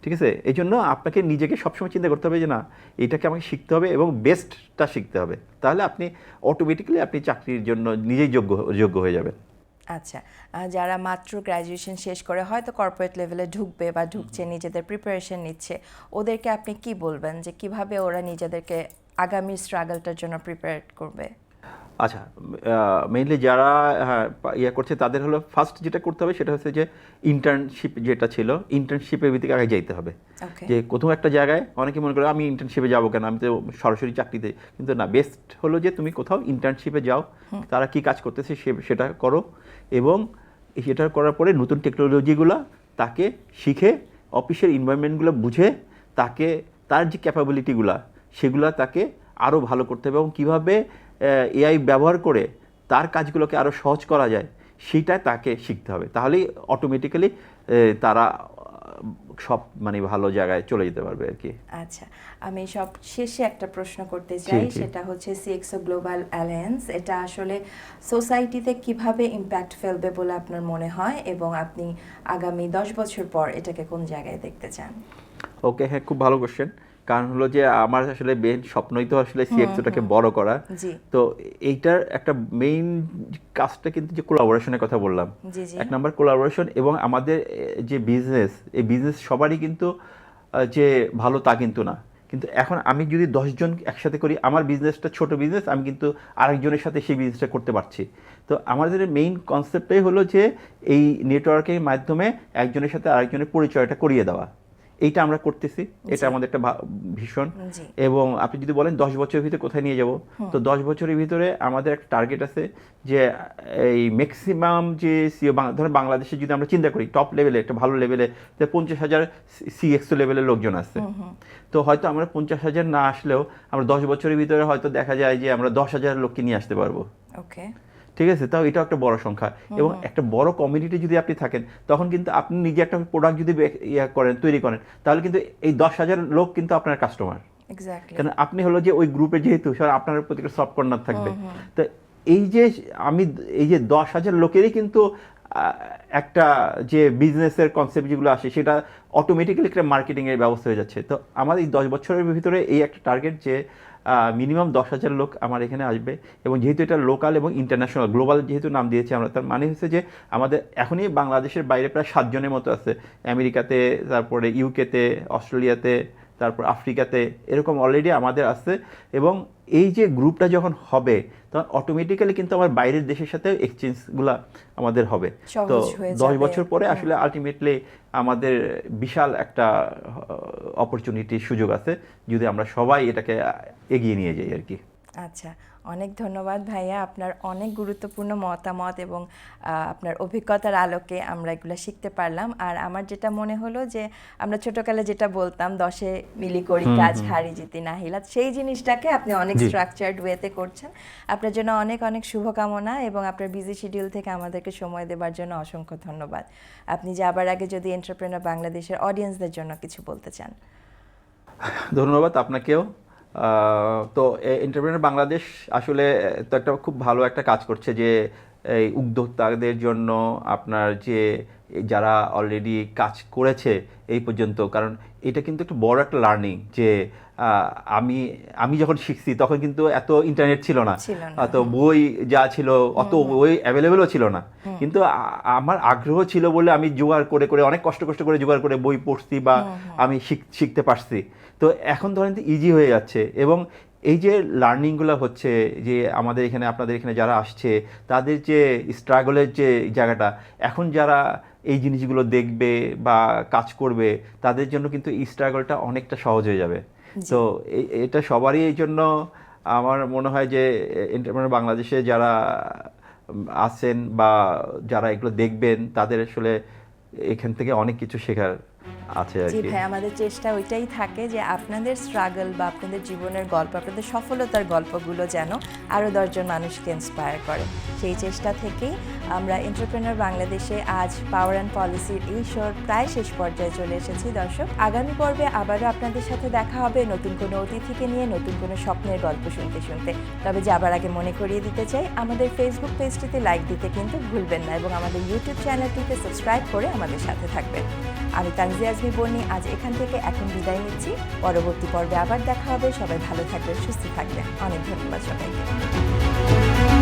ঠিক আছে, এই জন্য আপনাকে নিজেকে সবসময় চিন্তা করতে হবে যে না, এটাকে আমাকে শিখতে হবে এবং বেস্টটা শিখতে হবে, তাহলে আপনি অটোমেটিক্যালি আপনি চাকরির জন্য নিজেই যোগ্য হয়ে যাবেন। আচ্ছা, যারা মাত্র গ্র্যাজুয়েশন শেষ করে হয়তো কর্পোরেট লেভেলে ঢুকবে বা ঢুকছে, নিজেদের প্রিপারেশন নিচ্ছে, ওদেরকে আপনি কি বলবেন যে কিভাবে ওরা নিজেদেরকে আগামী স্ট্রাগলটার জন্য প্রিপেয়ার করবে? আচ্ছা, মেইনলি যারা ইয়ে করছে তাদের হলো ফার্স্ট যেটা করতে হবে সেটা হচ্ছে যে ইন্টার্নশিপ যেটা ছিল, ইন্টার্নশিপের ভিত্তিতে আগে যাইতে হবে। যে কোথাও একটা জায়গায় অনেকে মনে করে আমি ইন্টার্নশিপে যাবো কেন, আমি তো সরাসরি চাকরিতে, কিন্তু না, বেস্ট হলো যে তুমি কোথাও ইন্টার্নশিপে যাও, তারা কি কাজ করতেছে সেটা করো, এবং সেটা করার পরে নতুন টেকনোলজিগুলো তাকে শিখে অফিসের এনভায়রনমেন্টগুলো বুঝে তাকে তার যে ক্যাপাবিলিটিগুলো সেগুলো তাকে আরও ভালো করতে হবে, এবং কীভাবে এআই ব্যবহার করে তার কাজগুলোকে আরও সহজ করা যায় সেটা তাকে শিখতে হবে, তাহলেই অটোমেটিক্যালি তারা সব মানে ভালো জায়গায় চলে যেতে পারবে আর কি। আচ্ছা, আমি সব শেষে একটা প্রশ্ন করতে চাই, সেটা হচ্ছে সিএক্সও গ্লোবাল অ্যালায়েন্স এটা আসলে সোসাইটিতে কিভাবে ইম্প্যাক্ট ফেলবে বলে আপনার মনে হয়, এবং আপনি আগামী 10 বছর পর এটাকে কোন জায়গায় দেখতে চান? ওকে, হ্যাঁ, খুব ভালো কোশ্চেন। কারণ হলো যে আমার আসলে মেইন স্বপ্নই তো আসলে সিএক্সওটাকে বড় করা, তো এইটার একটা মেইন কাজটা কিন্তু যে কোলাবোরেশনের কথা বললাম, 1 নম্বর কোলাবোরেশন, এবং আমাদের যে বিজনেস, এই বিজনেস সবারই কিন্তু যে ভালো তা কিন্তু না, কিন্তু এখন আমি যদি 10 জন একসাথে করি, আমার বিজনেসটা ছোট বিজনেস, আমি কিন্তু আরেকজনের সাথে সেই বিজনেসটা করতে পারছি। তো আমাদের মেইন কনসেপ্টটাই হলো যে এই নেটওয়ার্কের মাধ্যমে একজনের সাথে আরেকজনের পরিচয়টা করিয়ে দেওয়া, এইটা আমরা করতেছি, এটা আমাদের একটা ভীষণ। জি। এবং আপনি যদি বলেন 10 বছরের ভিতরে কোথায় নিয়ে যাব, তো 10 বছরের ভিতরে আমাদের একটা টার্গেট আছে যে এই ম্যাক্সিমাম যে সিও ধরেন বাংলাদেশে যদি আমরা চিন্তা করি টপ লেভেলে একটা ভালো লেভেলে 50,000 সিএক্সও লেভেলের লোকজন আছে। তো হয়তো আমরা 50,000 না আসলেও আমরা 10 বছরের ভিতরে হয়তো দেখা যায় যে আমরা 10,000 লোককে নিয়ে আসতে পারবো। ওকে, ঠিক আছে, তাও এটাও একটা বড় সংখ্যা। এবং একটা বড় কমিউনিটি যদি আপনি থাকেন, তখন কিন্তু আপনি নিজে একটা প্রোডাক্ট যদি তৈরি করেন, তাহলে কিন্তু এই 10,000 লোক কিন্তু আপনার কাস্টমার। এক্স্যাক্টলি। কারণ আপনি হলো যে ওই গ্রুপে যেহেতু আপনার প্রতি একটা সফট কর্নার থাকবে। তো এই যে এই যে 10,000 লোকেরই কিন্তু একটা যে বিজনেসের কনসেপ্ট যেগুলো আসে সেটা অটোমেটিক্যালি একটা মার্কেটিংয়ের ব্যবস্থা হয়ে যাচ্ছে। তো আমাদের এই 10 বছরের ভিতরে এই একটা টার্গেট যে মিনিমাম 10,000 লোক আমার এখানে আসবে। এবং যেহেতু এটা লোকাল এবং ইন্টারন্যাশনাল গ্লোবাল যেহেতু নাম দিয়েছি আমরা, তার মানে হচ্ছে যে আমাদের এখনই বাংলাদেশের বাইরে প্রায় 7 জনের মতো আছে, আমেরিকাতে, তারপরে ইউকেতে, অস্ট্রেলিয়াতে, তারপর আফ্রিকাতে, এরকম অলরেডি আমাদের আছে। এবং এই যে গ্রুপটা যখন হবে তখন অটোমেটিক্যালি কিন্তু আমার বাইরের দেশের সাথে এক্সচেঞ্জগুলো আমাদের হবে। তো 10 বছর পরে আসলে আলটিমেটলি আমাদের বিশাল একটা অপরচুনিটি সুযোগ আছে যদি আমরা সবাই এটাকে এগিয়ে নিয়ে যাই আর কি। আচ্ছা, অনেক ধন্যবাদ ভাইয়া, আপনার অনেক গুরুত্বপূর্ণ মতামত এবং আপনার অভিজ্ঞতার আলোকে আমরা এগুলো শিখতে পারলাম। আর আমার যেটা মনে হলো যে আমরা ছোটকালে যেটা বলতাম 10 মিলি করি কাজ হারি জিতি না হিলাত, সেই জিনিসটাকে আপনি অনেক স্ট্রাকচার্ড ওয়েতে করছেন। আপনার জন্য অনেক অনেক শুভকামনা এবং আপনার বিজি শিডিউল থেকে আমাদেরকে সময় দেওয়ার জন্য অসংখ্য ধন্যবাদ। আপনি যাবার আগে যদি এন্টারপ্রেনার বাংলাদেশের অডিয়েন্সদের জন্য কিছু বলতে চান। ধন্যবাদ আপনাকেও। তো এন্টারপ্রেনার বাংলাদেশ আসলে তো একটা খুব ভালো একটা কাজ করছে যে এই উদ্যোক্তাদের জন্য আপনার যে যারা অলরেডি কাজ করেছে এই পর্যন্ত, কারণ এটা কিন্তু একটা বড় একটা লার্নিং যে আমি যখন শিখছি তখন কিন্তু এত ইন্টারনেট ছিল না, এত বই যা ছিল অত বই অ্যাভেলেবেলও ছিল না। কিন্তু আমার আগ্রহ ছিল বলে আমি জোগাড় করে অনেক কষ্ট করে জোগাড় করে বই পড়ছি বা আমি শিখতে পারছি। তো এখন ধরেন ইজি হয়ে যাচ্ছে। এবং এই যে লার্নিংগুলো হচ্ছে যে আমাদের এখানে আপনাদের এখানে যারা আসছে তাদের যে স্ট্রাগলের যে জায়গাটা, এখন যারা এই জিনিসগুলো দেখবে বা কাজ করবে তাদের জন্য কিন্তু এই স্ট্রাগলটা অনেকটা সহজ হয়ে যাবে। তো এটা সবারই এই জন্য আমার মনে হয় যে এন্টারপ্রেনার বাংলাদেশে যারা আছেন বা যারা এগুলো দেখবেন তাদের আসলে এখান থেকে অনেক কিছু শেখার আছে আর জি কি। ভাই, আমাদের চেষ্টা ওইটাই থাকে যে আপনাদের স্ট্রাগল বা আপনাদের জীবনের গল্প, আপনাদের সফলতার গল্পগুলো যেন আরও 10 জন মানুষকে ইন্সপায়ার করে। সেই চেষ্টা থেকেই আমরা এন্টারপ্রেনার বাংলাদেশে আজ পাওয়ার অ্যান্ড পলিসির এই শোর প্রায় শেষ পর্যায়ে চলে এসেছি। দর্শক, আগামী পর্বে আবারও আপনাদের সাথে দেখা হবে নতুন কোনো অতিথিকে নিয়ে, নতুন কোনো স্বপ্নের গল্প শুনতে। তবে যাবার আগে মনে করিয়ে দিতে চাই, আমাদের ফেসবুক পেজটিতে লাইক দিতে কিন্তু ভুলবেন না এবং আমাদের ইউটিউব চ্যানেলটিতে সাবস্ক্রাইব করে আমাদের সাথে থাকবেন। আমি তানজিয়া আজমি বন্নি আজ এখান থেকে এখন বিদায় নিচ্ছি। পরবর্তী পর্বে আবার দেখা হবে। সবাই ভালো থাকবেন, সুস্থ থাকবেন। অনেক ধন্যবাদ সবাইকে।